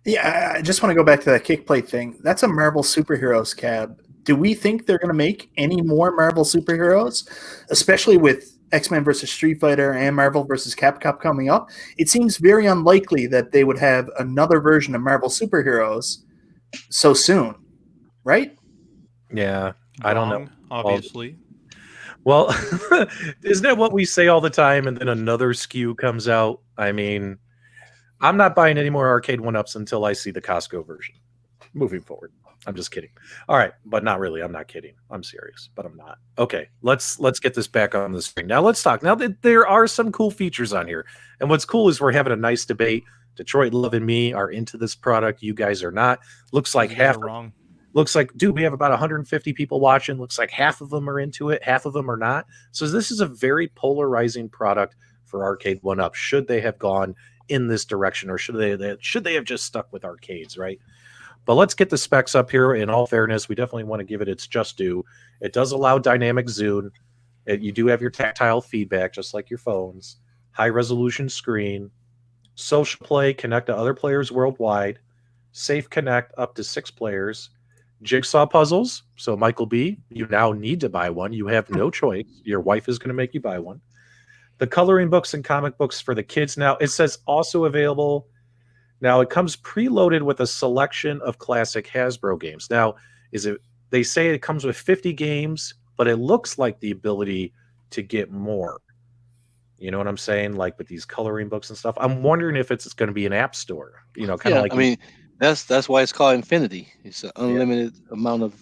Yeah, I just want to go back to that kick plate thing. That's a Marvel Superheroes cab. Do we think they're going to make any more Marvel Superheroes, especially with X-Men versus Street Fighter and Marvel versus Capcom coming up? It seems very unlikely that they would have another version of Marvel Superheroes so soon, right? Yeah, I don't know. Obviously. Well, isn't that what we say all the time? And then another SKU comes out. I mean, I'm not buying any more Arcade1Ups until I see the Costco version. Moving forward, I'm just kidding. All right, but not really. I'm not kidding. I'm serious, but I'm not. Okay, let's get this back on the screen. Now let's talk. Now that there are some cool features on here, and what's cool is we're having a nice debate. Detroit Love and me are into this product. You guys are not. Looks like half wrong. Looks like, dude, we have about 150 people watching. Looks like half of them are into it, half of them are not. So this is a very polarizing product for Arcade1Up. Should they have gone in this direction, or should they have just stuck with arcades, right? But let's get the specs up here. In all fairness, we definitely want to give it its just due. It does allow dynamic zoom. You do have your tactile feedback, just like your phones. High resolution screen. Social play, connect to other players worldwide. Safe connect up to 6 players. Jigsaw puzzles. So Michael B, you now need to buy one. You have no choice. Your wife is going to make you buy one. The coloring books and comic books for the kids. Now it says also available. Now it comes preloaded with a selection of classic Hasbro games. Now they say it comes with 50 games, but it looks like the ability to get more. You know what I'm saying? Like with these coloring books and stuff. I'm wondering if it's going to be an app store, kind of like, I mean, that's why it's called Infinity. It's an unlimited amount of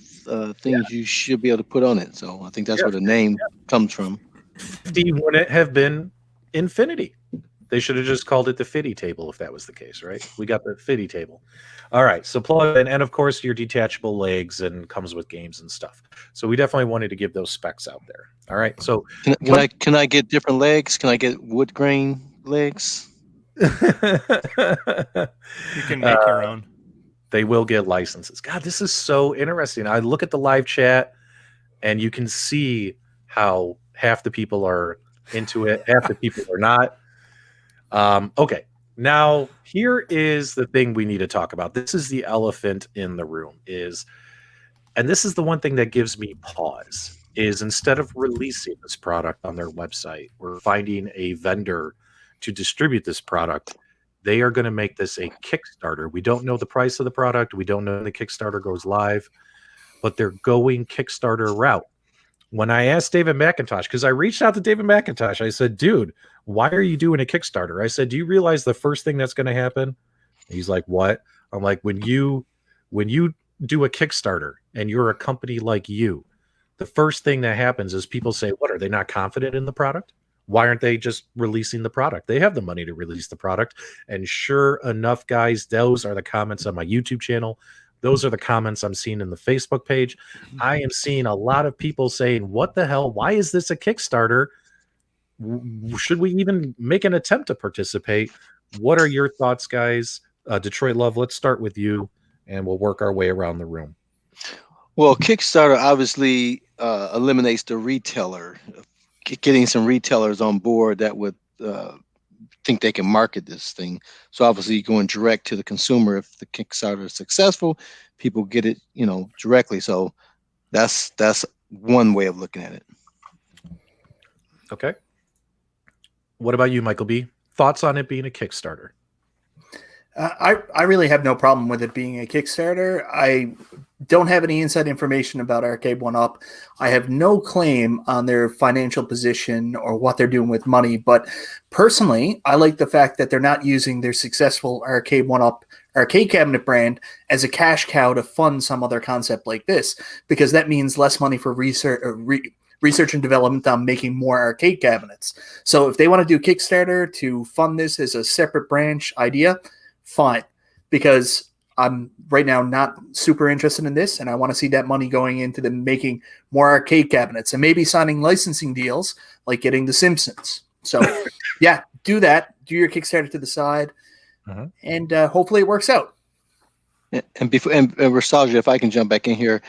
things you should be able to put on it. So I think that's where the name comes from. 50 wouldn't have been Infinity. They should have just called it the Fitty table if that was the case, right? We got the Fitty table. All right, so plug in, and of course your detachable legs, and comes with games and stuff. So we definitely wanted to give those specs out there. All right, so can I get different legs? Can I get wood grain legs? You can make your own. They will get licenses. God, this is so interesting. I look at the live chat, and you can see how half the people are into it, half the people are not. Okay, now here is the thing we need to talk about. This is the elephant in the room, and this is the one thing that gives me pause, is instead of releasing this product on their website or finding a vendor to distribute this product, they are going to make this a Kickstarter. We don't know the price of the product. We don't know when the Kickstarter goes live, but they're going Kickstarter route. When I asked David McIntosh, because I reached out to David McIntosh, I said, dude, why are you doing a Kickstarter? I said, do you realize the first thing that's going to happen? He's like, what? I'm like, when you do a Kickstarter and you're a company like you, the first thing that happens is people say, what, are they not confident in the product? Why aren't they just releasing the product? They have the money to release the product. And sure enough, guys, those are the comments on my YouTube channel. Those are the comments I'm seeing in the Facebook page. I am seeing a lot of people saying, what the hell? Why is this a Kickstarter? Should we even make an attempt to participate? What are your thoughts, guys? Detroit Love, let's start with you, and we'll work our way around the room. Well, Kickstarter obviously eliminates the retailer. Getting some retailers on board that would think they can market this thing. So obviously going direct to the consumer. If the Kickstarter is successful, people get it, directly. So that's one way of looking at it. Okay. What about you, Michael B? Thoughts on it being a Kickstarter? I really have no problem with it being a Kickstarter. I don't have any inside information about Arcade1Up. I have no claim on their financial position or what they're doing with money. But personally, I like the fact that they're not using their successful Arcade1Up arcade cabinet brand as a cash cow to fund some other concept like this, because that means less money for research and development on making more arcade cabinets. So if they want to do Kickstarter to fund this as a separate branch idea, fine, because I'm right now not super interested in this, and I want to see that money going into them making more arcade cabinets and maybe signing licensing deals like getting The Simpsons. So, yeah, do that. Do your Kickstarter to the side, and hopefully it works out. And before and Nostalgia, if I can jump back in here,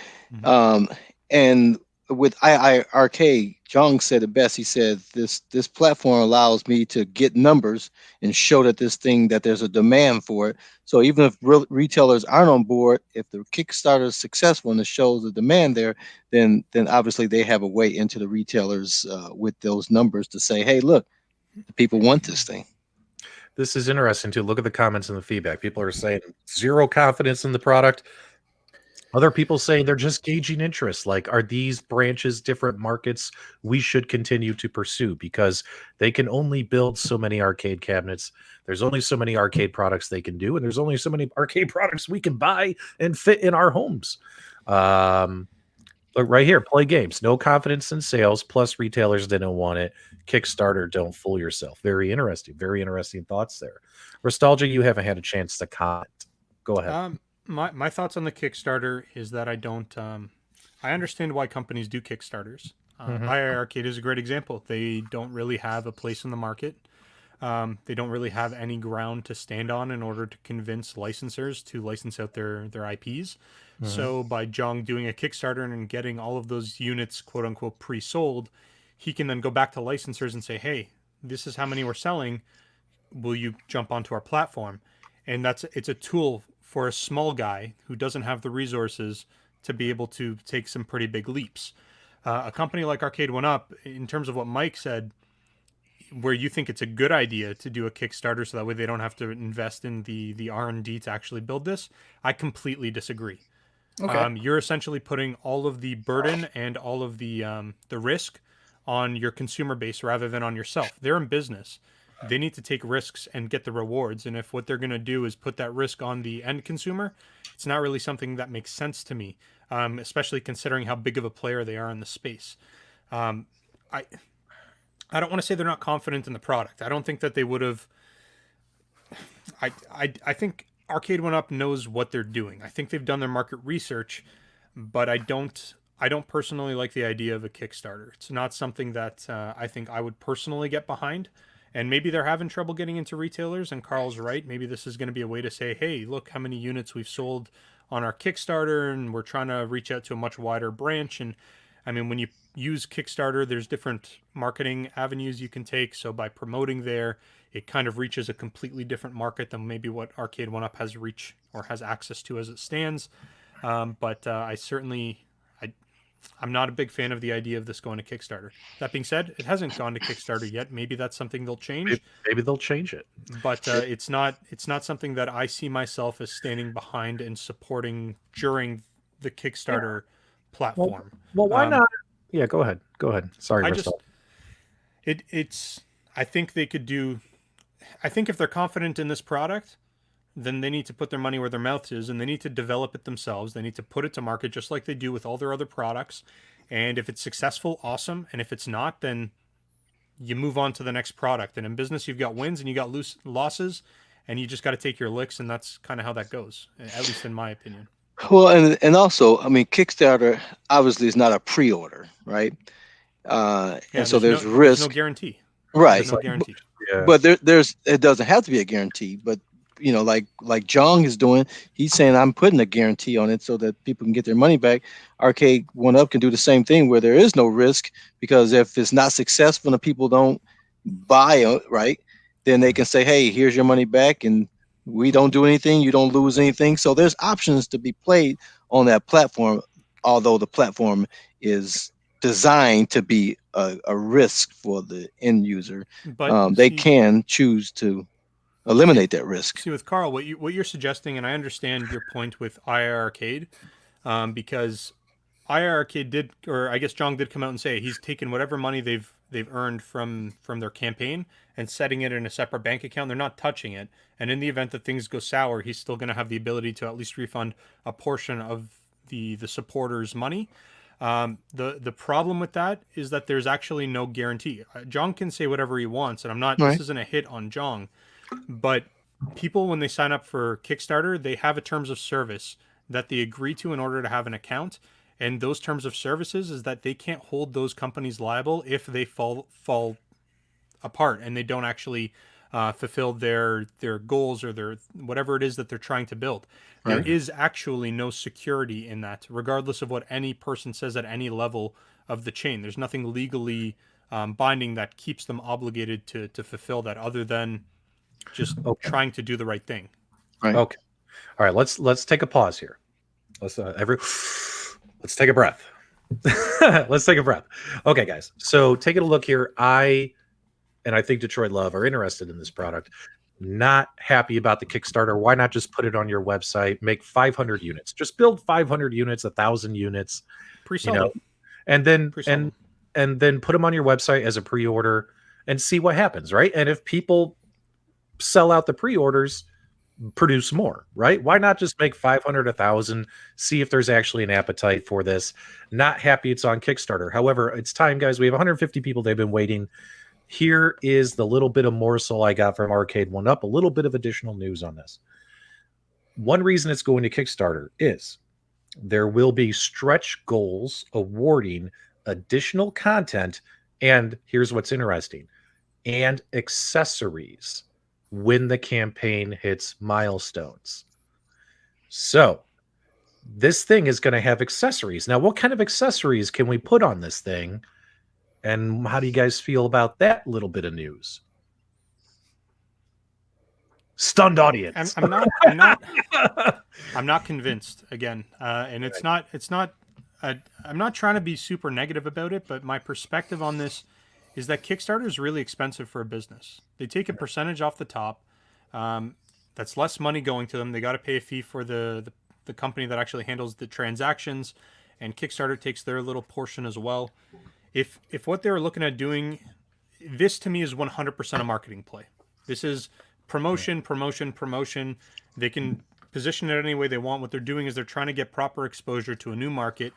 and with Arcade, Jong said it best. He said this platform allows me to get numbers and show that there's a demand for it. So even if retailers aren't on board, if the Kickstarter is successful and it shows the demand there, then obviously they have a way into the retailers with those numbers to say, hey, look, the people want this thing. This is interesting too. Look at the comments and the feedback. People are saying zero confidence in the product. Other people saying they're just gauging interest. Like, are these branches different markets we should continue to pursue? Because they can only build so many arcade cabinets. There's only so many arcade products they can do, and there's only so many arcade products we can buy and fit in our homes. Look right here, play games. No confidence in sales, plus retailers didn't want it. Kickstarter, don't fool yourself. Very interesting. Very interesting thoughts there. Nostalgia, you haven't had a chance to comment. Go ahead. My thoughts on the Kickstarter is that I don't. I understand why companies do Kickstarters. IR Arcade is a great example. They don't really have a place in the market. They don't really have any ground to stand on in order to convince licensors to license out their IPs. So by Jong doing a Kickstarter and getting all of those units, quote unquote, pre-sold, he can then go back to licensors and say, hey, this is how many we're selling. Will you jump onto our platform? And it's a tool for a small guy who doesn't have the resources to be able to take some pretty big leaps. A company like Arcade1Up, in terms of what Mike said, where you think it's a good idea to do a Kickstarter so that way they don't have to invest in the R&D to actually build this, I completely disagree. Okay. You're essentially putting all of the burden and all of the risk on your consumer base rather than on yourself. They're in business. They need to take risks and get the rewards. And if what they're going to do is put that risk on the end consumer, it's not really something that makes sense to me, especially considering how big of a player they are in the space. I don't want to say they're not confident in the product. I don't think that they would have. I think Arcade1Up knows what they're doing. I think they've done their market research, but I don't personally like the idea of a Kickstarter. It's not something that I think I would personally get behind. And maybe they're having trouble getting into retailers, and Carl's right. Maybe this is going to be a way to say, hey, look how many units we've sold on our Kickstarter, and we're trying to reach out to a much wider branch. And I mean, when you use Kickstarter, there's different marketing avenues you can take. So by promoting there, it kind of reaches a completely different market than maybe what Arcade1Up has reach or has access to as it stands. But I'm not a big fan of the idea of this going to Kickstarter. That being said, it hasn't gone to Kickstarter yet. Maybe that's something they'll change. Maybe they'll change it. But it's not something that I see myself as standing behind and supporting during the Kickstarter platform. Well, why not? Yeah, go ahead. Sorry, I think they could do. I think if they're confident in this product, then they need to put their money where their mouth is, and they need to develop it themselves. They need to put it to market just like they do with all their other products. And if it's successful, awesome. And if it's not, then you move on to the next product. And in business, you've got wins and you got losses, and you just got to take your licks. And that's kind of how that goes, at least in my opinion. Well, and also, I mean, Kickstarter obviously is not a pre-order, right? And so there's risk. There's no guarantee. Right. There's no guarantee. But it doesn't have to be a guarantee, but you know, like Jong is doing, he's saying I'm putting a guarantee on it so that people can get their money back. Arcade1Up can do the same thing where there is no risk, because if it's not successful and people don't buy it, right, then they can say, hey, here's your money back, and we don't do anything, you don't lose anything. So there's options to be played on that platform, although the platform is designed to be a risk for the end user. But they can choose to eliminate that risk. See, with Carl, what you're suggesting, and I understand your point with IR Arcade, because IR Arcade did, or I guess Jong did come out and say he's taken whatever money they've earned from their campaign and setting it in a separate bank account. They're not touching it. And in the event that things go sour, he's still going to have the ability to at least refund a portion of the supporters' money. The problem with that is that there's actually no guarantee. Jong can say whatever he wants, and I'm not. Right. This isn't a hit on Jong, but people, when they sign up for Kickstarter, they have a terms of service that they agree to in order to have an account. And those terms of services is that they can't hold those companies liable if they fall apart and they don't actually fulfill their goals or their whatever it is that they're trying to build. There is actually no security in that, regardless of what any person says at any level of the chain. There's nothing legally binding that keeps them obligated to fulfill that, other than just trying to do the right thing. Right. Okay. All right. Let's take a pause here. Let's take a breath. Let's take a breath. Okay, guys. So taking a look here, I think Detroit Love are interested in this product. Not happy about the Kickstarter. Why not just put it on your website? Make 500 units. Just build 500 units, 1,000 units. Pre-sell and then Pre-sell and then put them on your website as a pre-order and see what happens, right? And if people sell out the pre-orders, produce more, right? Why not just make 500, 1,000, see if there's actually an appetite for this? Not happy it's on Kickstarter. However, it's time, guys. We have 150 people. They've been waiting. Here is the little bit of morsel I got from Arcade1Up, a little bit of additional news on this. One reason it's going to Kickstarter is there will be stretch goals awarding additional content, and here's what's interesting, and accessories when the campaign hits milestones. So this thing is going to have accessories. Now, what kind of accessories can we put on this thing? And how do you guys feel about that little bit of news? Stunned audience. I'm not convinced again. And it's not, I'm not trying to be super negative about it, but my perspective on this is that Kickstarter is really expensive for a business. They take a percentage off the top. That's less money going to them. They got to pay a fee for the company that actually handles the transactions, and Kickstarter takes their little portion as well. If what they're looking at doing, this to me is 100% a marketing play. This is promotion. They can position it any way they want. What they're doing is they're trying to get proper exposure to a new market.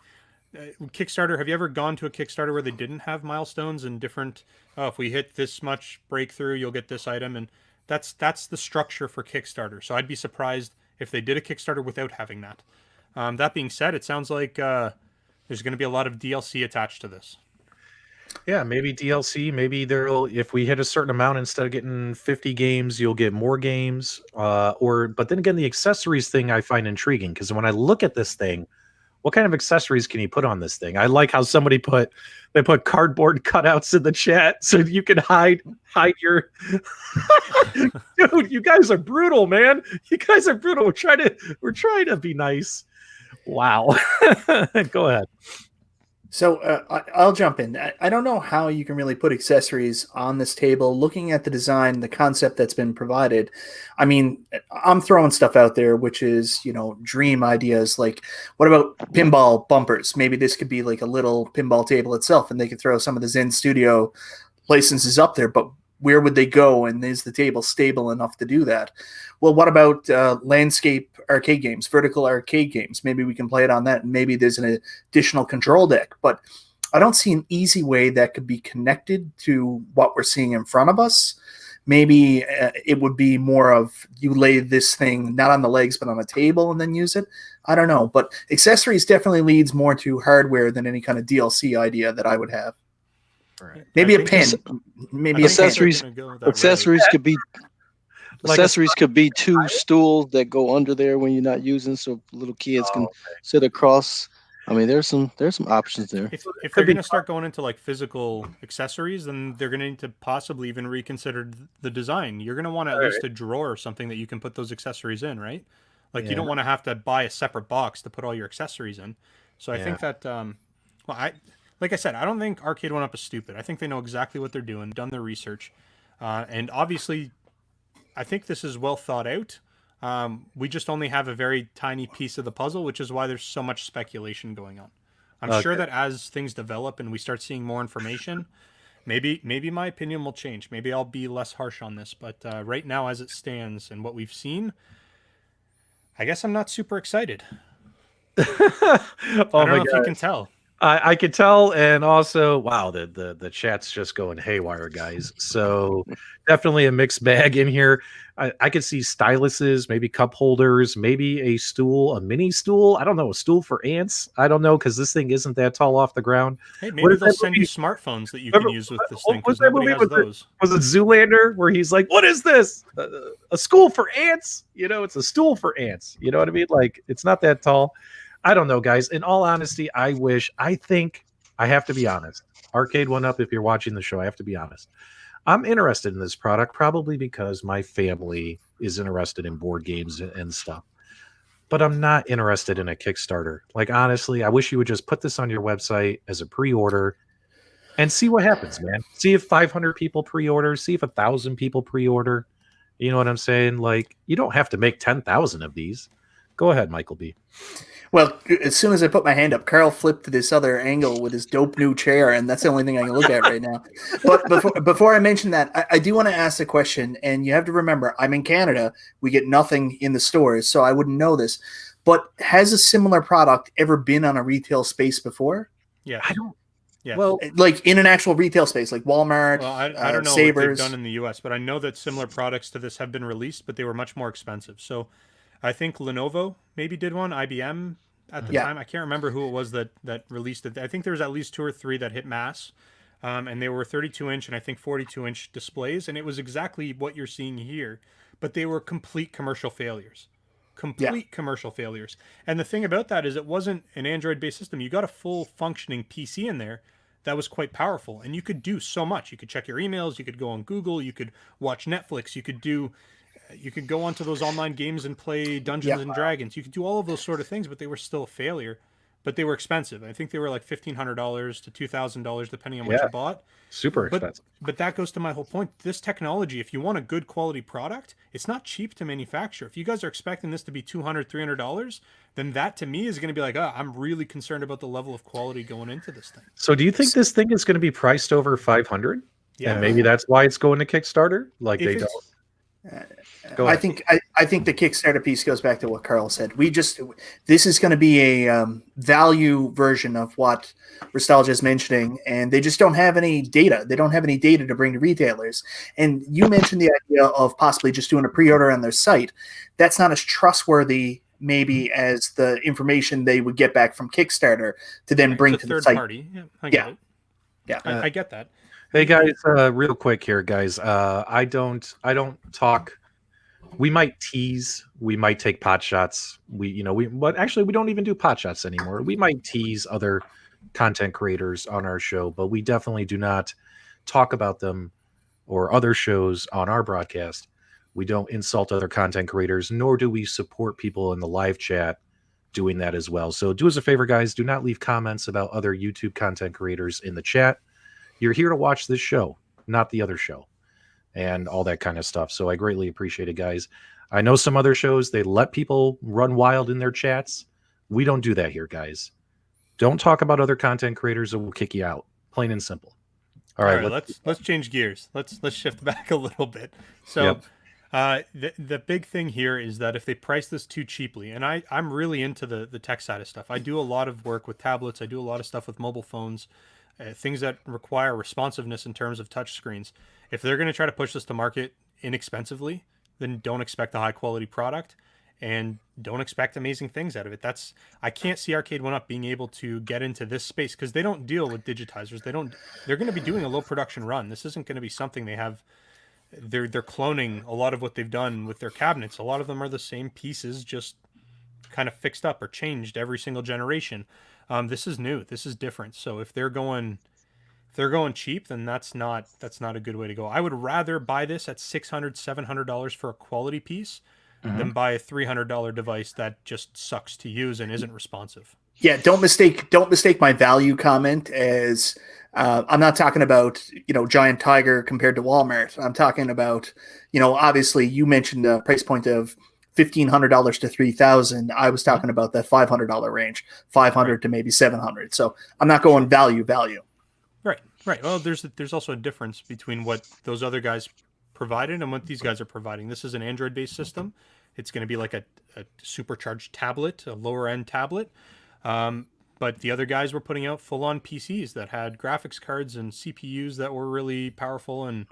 Kickstarter, have you ever gone to a Kickstarter where they didn't have milestones and different, if we hit this much breakthrough, you'll get this item? And that's the structure for Kickstarter. So I'd be surprised if they did a Kickstarter without having that. That being said, it sounds like there's going to be a lot of DLC attached to this. Yeah, maybe DLC. Maybe if we hit a certain amount, instead of getting 50 games, you'll get more games. But then again, the accessories thing I find intriguing, because when I look at this thing, what kind of accessories can you put on this thing? I like how somebody put cardboard cutouts in the chat so you can hide your dude. You guys are brutal, man. You guys are brutal. We're trying to be nice. Wow. Go ahead. So I'll jump in. I don't know how you can really put accessories on this table. Looking at the design, the concept that's been provided, I mean, I'm throwing stuff out there, which is, dream ideas. Like, what about pinball bumpers? Maybe this could be like a little pinball table itself, and they could throw some of the Zen Studio licenses up there. But where would they go? And is the table stable enough to do that? Well, what about landscape arcade games, vertical arcade games? Maybe we can play it on that, and maybe there's an additional control deck. But I don't see an easy way that could be connected to what we're seeing in front of us. Maybe it would be more of you lay this thing not on the legs but on a table and then use it. I don't know. But accessories definitely leads more to hardware than any kind of DLC idea that I would have. Right. Maybe a pen. Maybe accessories. Accessories could be. Like Accessories could be two stools that go under there when you're not using, so little kids can sit across. I mean, there's some options there. If they're going to start going into like physical accessories, then they're going to need to possibly even reconsider the design. You're going to want at least a drawer or something that you can put those accessories in, right? Like you don't want to have to buy a separate box to put all your accessories in. So I think that, like I said, I don't think Arcade1Up is stupid. I think they know exactly what they're doing, done their research, and obviously, I think this is well thought out. We just only have a very tiny piece of the puzzle, which is why there's so much speculation going on. I'm sure that as things develop and we start seeing more information, Maybe my opinion will change. Maybe I'll be less harsh on this. But right now, as it stands and what we've seen, I guess I'm not super excited. I don't know if you can tell. I could tell, and also, wow, the chat's just going haywire, guys. So definitely a mixed bag in here. I could see styluses, maybe cup holders, maybe a stool, a mini stool. I don't know, a stool for ants. I don't know, because this thing isn't that tall off the ground. Hey, maybe they'll send you smartphones that you can use with this thing, because nobody has those. Was it Zoolander, where he's like, what is this? A school for ants? You know, it's a stool for ants. You know what I mean? Like, it's not that tall. I don't know, guys. In all honesty, I think I have to be honest. Arcade1Up, if you're watching the show, I have to be honest. I'm interested in this product probably because my family is interested in board games and stuff. But I'm not interested in a Kickstarter. Like, honestly, I wish you would just put this on your website as a pre-order and see what happens, man. See if 500 people pre-order, see if 1,000 people pre-order. You know what I'm saying? Like, you don't have to make 10,000 of these. Go ahead, Michael B. Well, as soon as I put my hand up, Carl flipped to this other angle with his dope new chair, and that's the only thing I can look at right now. But before I mention that, I do want to ask a question, and you have to remember, I'm in Canada. We get nothing in the stores, so I wouldn't know this. But has a similar product ever been on a retail space before? Yeah. I don't. Yeah. Well, like in an actual retail space, like Walmart, well, I don't know Sabres. what they've done in the U.S., but I know that similar products to this have been released, but they were much more expensive. So I think Lenovo maybe did one, IBM at the time. I can't remember who it was that released it. I think there was at least 2 or 3 that hit mass, and they were 32-inch and I think 42-inch displays, and it was exactly what you're seeing here, but they were complete commercial failures. Commercial failures. And the thing about that is it wasn't an Android-based system. You got a full functioning PC in there that was quite powerful, and you could do so much. You could check your emails, you could go on Google, you could watch Netflix, you could go onto those online games and play Dungeons and Dragons. You could do all of those sort of things, but they were still a failure. But they were expensive. I think they were like $1,500 to $2,000, depending on what you bought. Super expensive. But that goes to my whole point. This technology, if you want a good quality product, it's not cheap to manufacture. If you guys are expecting this to be $200, $300, then that to me is going to be like, I'm really concerned about the level of quality going into this thing. So do you think this thing is going to be priced over 500? Yeah. And maybe that's why it's going to Kickstarter? Like, they don't. I think the Kickstarter piece goes back to what Carl said. This is going to be a value version of what Nostalgia is mentioning, and they just don't have any data. They don't have any data to bring to retailers. And you mentioned the idea of possibly just doing a pre-order on their site. That's not as trustworthy maybe as the information they would get back from Kickstarter to then bring to the site. Party. Yeah, I get it. Yeah, I get that. Hey guys, real quick here, guys. I don't talk. We might tease. We might take pot shots. But actually, we don't even do pot shots anymore. We might tease other content creators on our show, but we definitely do not talk about them or other shows on our broadcast. We don't insult other content creators, nor do we support people in the live chat doing that as well. So do us a favor, guys. Do not leave comments about other YouTube content creators in the chat. You're here to watch this show, not the other show, and all that kind of stuff. So I greatly appreciate it, guys. I know some other shows, they let people run wild in their chats. We don't do that here, guys. Don't talk about other content creators or we'll kick you out. Plain and simple. All right, let's change gears. Let's shift back a little bit. So the big thing here is that if they price this too cheaply, and I'm really into the tech side of stuff. I do a lot of work with tablets. I do a lot of stuff with mobile phones. Things that require responsiveness in terms of touch screens. If they're going to try to push this to market inexpensively, then don't expect a high quality product and don't expect amazing things out of it. I can't see Arcade1Up being able to get into this space because they don't deal with digitizers. They're going to be doing a low production run. This isn't going to be something they have. They're cloning a lot of what they've done with their cabinets. A lot of them are the same pieces, just kind of fixed up or changed every single generation. This is new. This is different. So if they're going cheap, then that's not a good way to go. I would rather buy this at $600, $700 for a quality piece than buy a $300 device that just sucks to use and isn't responsive. Yeah, don't mistake my value comment as I'm not talking about Giant Tiger compared to Walmart. I'm talking about obviously you mentioned a price point of $1,500 to $3,000. I was talking about that $500 range, $500 to maybe $700. So I'm not going value. Right. Right. Well, there's also a difference between what those other guys provided and what these guys are providing. This is an Android-based system. It's going to be like a supercharged tablet, a lower-end tablet. But the other guys were putting out full-on PCs that had graphics cards and CPUs that were really powerful, and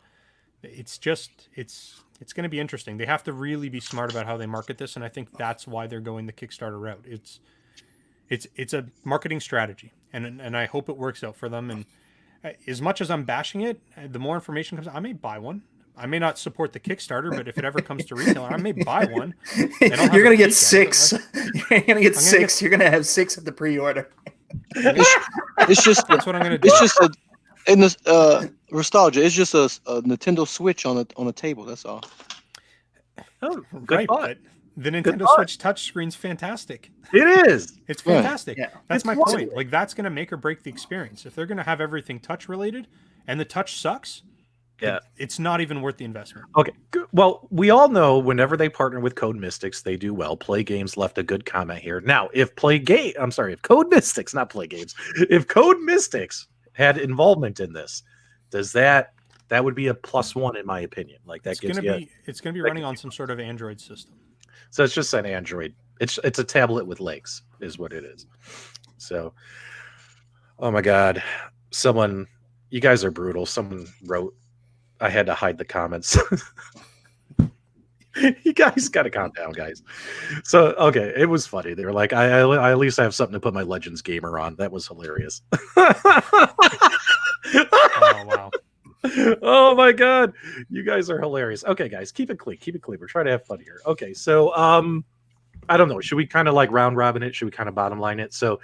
it's going to be interesting. They have to really be smart about how they market this, and I think that's why they're going the Kickstarter route. It's a marketing strategy, and I hope it works out for them. And as much as I'm bashing it, the more information comes, I may buy one. I may not support the Kickstarter, but if it ever comes to retail, I may buy one. You're gonna get 6. You're gonna get 6. You're gonna have 6 at the pre-order. It's just that's what I'm gonna do. It's just in this nostalgia. It's just a Nintendo Switch on a table. That's all. Oh, good right, thought. but the Nintendo Switch touchscreen's fantastic. It is. It's fantastic. Yeah. That's It's my wonderful. point. Like, that's going to make or break the experience. If they're going to have everything touch related and the touch sucks, Yeah. it's not even worth the investment. Okay. Good. Well, we all know whenever they partner with Code Mystics, they do well. Play Games left a good comment here. Now, if Code Mystics, not Play Games, if Code Mystics had involvement in this, does that would be a +1 in my opinion. Like that It's gives going you. to be running on some sort of Android system. So it's just an Android. It's a tablet with legs, is what it is. So, oh my God, you guys are brutal. Someone wrote, I had to hide the comments. You guys got to calm down, guys. So, okay, it was funny. They were like, I at least have something to put my Legends gamer on. That was hilarious. Oh, wow. Oh my God, you guys are hilarious. Okay, guys, keep it clean. We're trying to have fun here. Okay, so I don't know. Should we kind of like round robin it? Should we kind of bottom line it? So,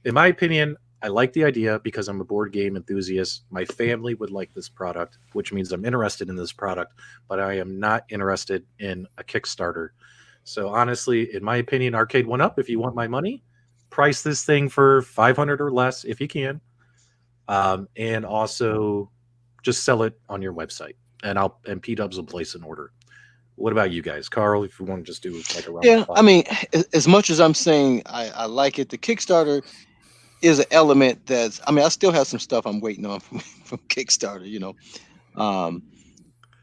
in my opinion, I like the idea because I'm a board game enthusiast. My family would like this product, which means I'm interested in this product, but I am not interested in a Kickstarter. So honestly, in my opinion, Arcade1Up, if you want my money, price this thing for $500 or less if you can, and also just sell it on your website, and PDubs will place an order. What about you guys, Carl? If you want to just do like a round. Yeah, I mean, as much as I'm saying I like it, the Kickstarter is an element that's. I mean, I still have some stuff I'm waiting on from Kickstarter, you know,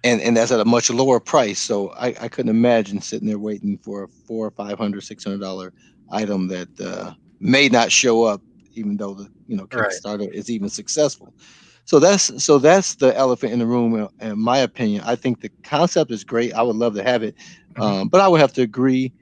and that's at a much lower price. So I couldn't imagine sitting there waiting for a $400 or $500, $600 item that may not show up, even though the Kickstarter is even successful. So that's the elephant in the room, in my opinion. I think the concept is great. I would love to have it, but I would have to agree.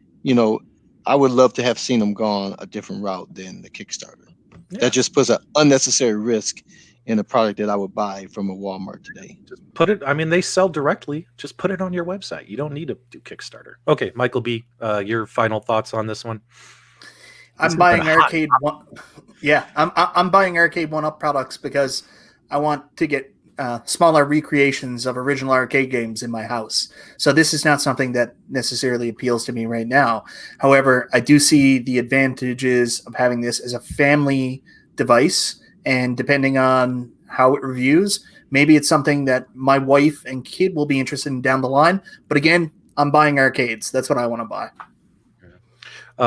I would love to have seen them gone a different route than the Kickstarter. Yeah. That just puts an unnecessary risk in a product that I would buy from a Walmart today. Just put it. I mean, they sell directly. Just put it on your website. You don't need to do Kickstarter. Okay, Michael B., your final thoughts on this one? I'm buying Arcade1. Yeah, I'm buying Arcade1Up products because I want to get smaller recreations of original arcade games in my house. So this is not something that necessarily appeals to me right now. However, I do see the advantages of having this as a family device, and depending on how it reviews, maybe it's something that my wife and kid will be interested in down the line. But again, I'm buying arcades. That's what I want to buy.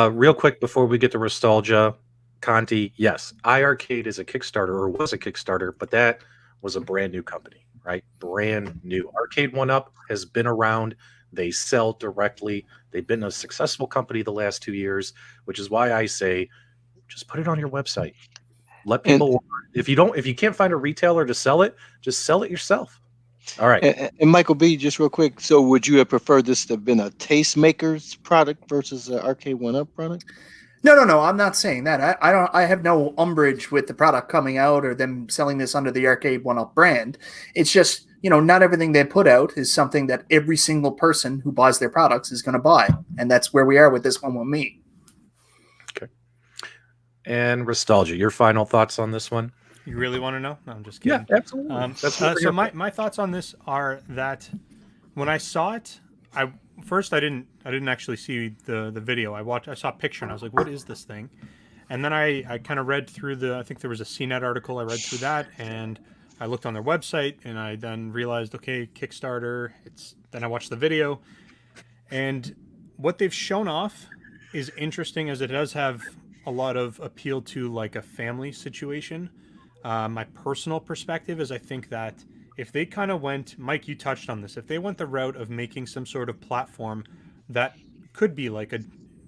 Real quick before we get to nostalgia, Conti, yes, iArcade is a Kickstarter, or was a Kickstarter, but that was a brand new company, right? Brand new. Arcade1Up has been around. They sell directly. They've been a successful company the last 2 years, which is why I say just put it on your website. Let people order. If you can't find a retailer to sell it, just sell it yourself. All right. And Michael B., just real quick, so would you have preferred this to have been a Tastemaker's product versus an Arcade1Up product? No, I'm not saying that. I have no umbrage with the product coming out or them selling this under the Arcade1Up brand. It's just, not everything they put out is something that every single person who buys their products is going to buy. And that's where we are with this one with me. Okay. And nostalgia, your final thoughts on this one? You really want to know? No, I'm just kidding. Yeah, absolutely. So my thoughts on this are that when I saw it, I didn't actually see the video. I saw a picture and I was like, what is this thing? And then I kind of read through I think there was a CNET article. I read through that and I looked on their website and I then realized, okay, Kickstarter. Then I watched the video, and what they've shown off is interesting, as it does have a lot of appeal to like a family situation. My personal perspective is I think that if they kind of went, Mike, you touched on this, if they went the route of making some sort of platform that could be like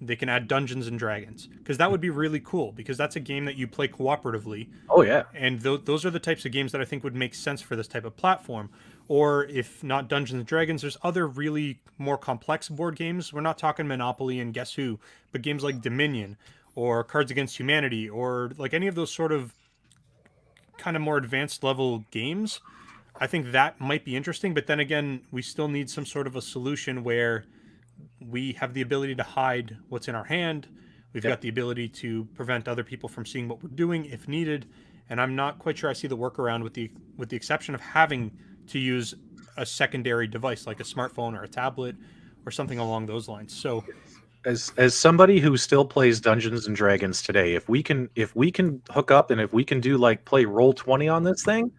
they can add Dungeons and Dragons, because that would be really cool, because that's a game that you play cooperatively. Oh yeah. And those are the types of games that I think would make sense for this type of platform. Or if not Dungeons and Dragons, there's other really more complex board games. We're not talking Monopoly and Guess Who, but games like Dominion or Cards Against Humanity, or like any of those sort of kind of more advanced level games. I think that might be interesting, but then again, we still need some sort of a solution where we have the ability to hide what's in our hand. We've got the ability to prevent other people from seeing what we're doing if needed. And I'm not quite sure I see the workaround with the exception of having to use a secondary device like a smartphone or a tablet or something along those lines. So as somebody who still plays Dungeons and Dragons today, if we can hook up and if we can do like play Roll20 on this thing,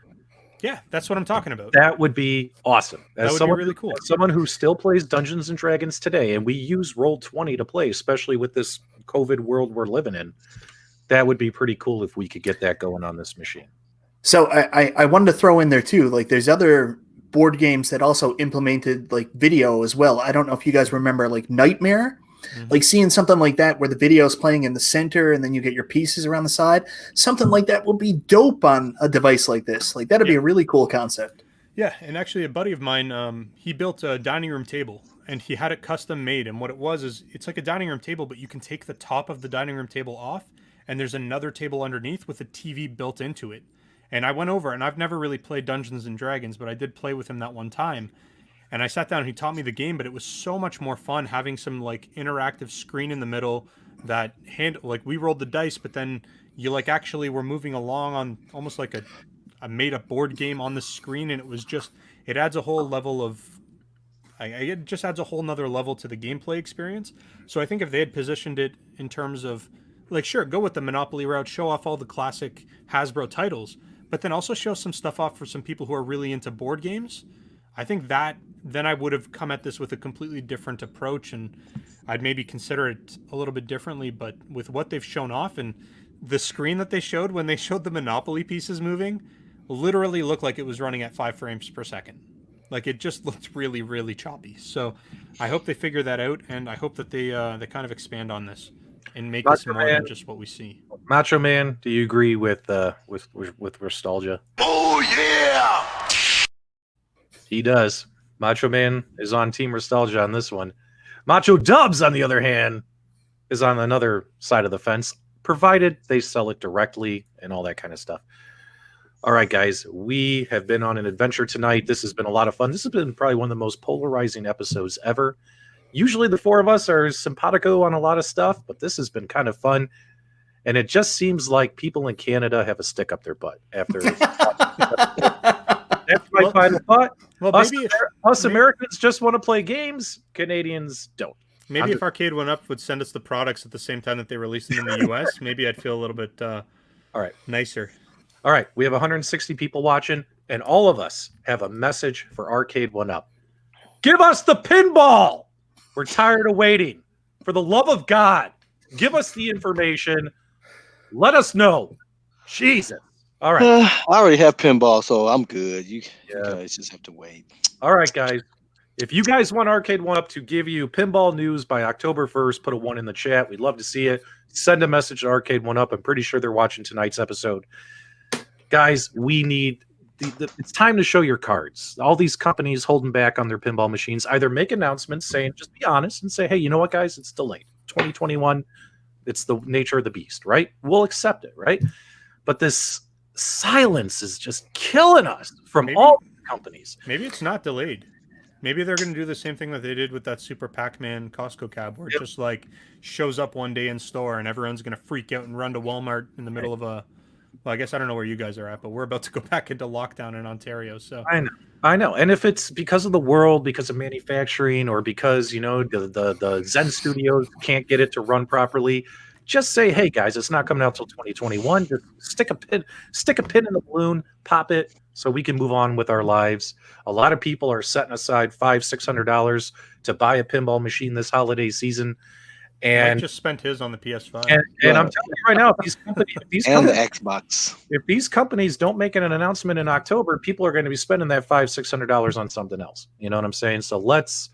yeah, that's what I'm talking about. that would be awesome. That would be really cool. As someone who still plays Dungeons and Dragons today, and we use Roll20 to play, especially with this COVID world we're living in, that would be pretty cool if we could get that going on this machine. So I wanted to throw in there too, like there's other board games that also implemented like video as well. I don't know if you guys remember like Nightmare. Like seeing something like that where the video is playing in the center and then you get your pieces around the side, something like that would be dope on a device like this. Like that'd be a really cool concept. Yeah, and actually a buddy of mine, he built a dining room table and he had it custom made. And what it was is it's like a dining room table, but you can take the top of the dining room table off and there's another table underneath with a TV built into it. And I went over, and I've never really played Dungeons and Dragons, but I did play with him that one time. And I sat down and he taught me the game, but it was so much more fun having some like interactive screen in the middle that like we rolled the dice, but then you like actually were moving along on almost like a made up board game on the screen. And it was just, it adds a whole level of, it just adds a whole nother level to the gameplay experience. So I think if they had positioned it in terms of like, sure, go with the Monopoly route, show off all the classic Hasbro titles, but then also show some stuff off for some people who are really into board games. I think that then I would have come at this with a completely different approach, and I'd maybe consider it a little bit differently. But with what they've shown off and the screen that they showed when they showed the Monopoly pieces moving, literally looked like it was running at 5 frames per second. Like it just looked really, really choppy. So I hope they figure that out, and I hope that they kind of expand on this and make this more than just what we see. Macho Man, do you agree with Nostalgia? Oh yeah! He does. Macho Man is on Team Nostalgia on this one. Macho Dubs, on the other hand, is on another side of the fence, provided they sell it directly and all that kind of stuff. All right, guys, we have been on an adventure tonight. This has been a lot of fun. This has been probably one of the most polarizing episodes ever. Usually the four of us are simpatico on a lot of stuff, but this has been kind of fun. And it just seems like people in Canada have a stick up their butt after. That's my final thought. Well, us Americans just want to play games. Canadians don't. Maybe if Arcade1Up would send us the products at the same time that they release them in the U.S., maybe I'd feel a little bit all right, nicer. All right, we have 160 people watching, and all of us have a message for Arcade1Up. Give us the pinball! We're tired of waiting. For the love of God, give us the information. Let us know. Jesus. All right. I already have pinball, so I'm good. You guys just have to wait. All right, guys. If you guys want Arcade1Up to give you pinball news by October 1st, put a 1 in the chat. We'd love to see it. Send a message to Arcade1Up. I'm pretty sure they're watching tonight's episode. Guys, we need it's time to show your cards. All these companies holding back on their pinball machines either make announcements saying, just be honest and say, hey, you know what, guys, it's delayed. 2021, it's the nature of the beast, right? We'll accept it, right? But this silence is just killing us from all companies. Maybe it's not delayed. Maybe they're going to do the same thing that they did with that Super Pac-Man Costco cab, where it just like shows up one day in store and everyone's going to freak out and run to Walmart in the middle of a. Well, I guess I don't know where you guys are at, but we're about to go back into lockdown in Ontario. So I know. And if it's because of the world, because of manufacturing, or because the Zen Studios can't get it to run properly, just say, hey guys, it's not coming out till 2021. Just stick a pin in the balloon, pop it, so we can move on with our lives. A lot of people are setting aside $500-600 to buy a pinball machine this holiday season. Mike And just spent his on the PS5. and I'm telling you right now, And the Xbox. if these companies don't make an announcement in October, people are going to be spending that $500-$600 on something else. You know what I'm saying? So let's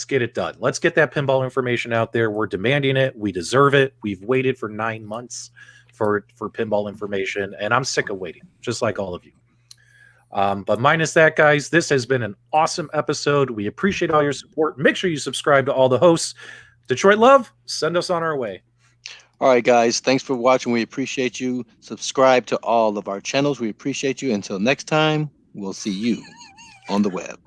get it done. Let's get that pinball information out there. We're demanding it. We deserve it. We've waited for 9 months for pinball information, and I'm sick of waiting, just like all of you. But minus that, guys, this has been an awesome episode. We appreciate all your support. Make sure you subscribe to all the hosts. Detroit Love, send us on our way. All right, guys. Thanks for watching. We appreciate you. Subscribe to all of our channels. We appreciate you. Until next time, we'll see you on the web.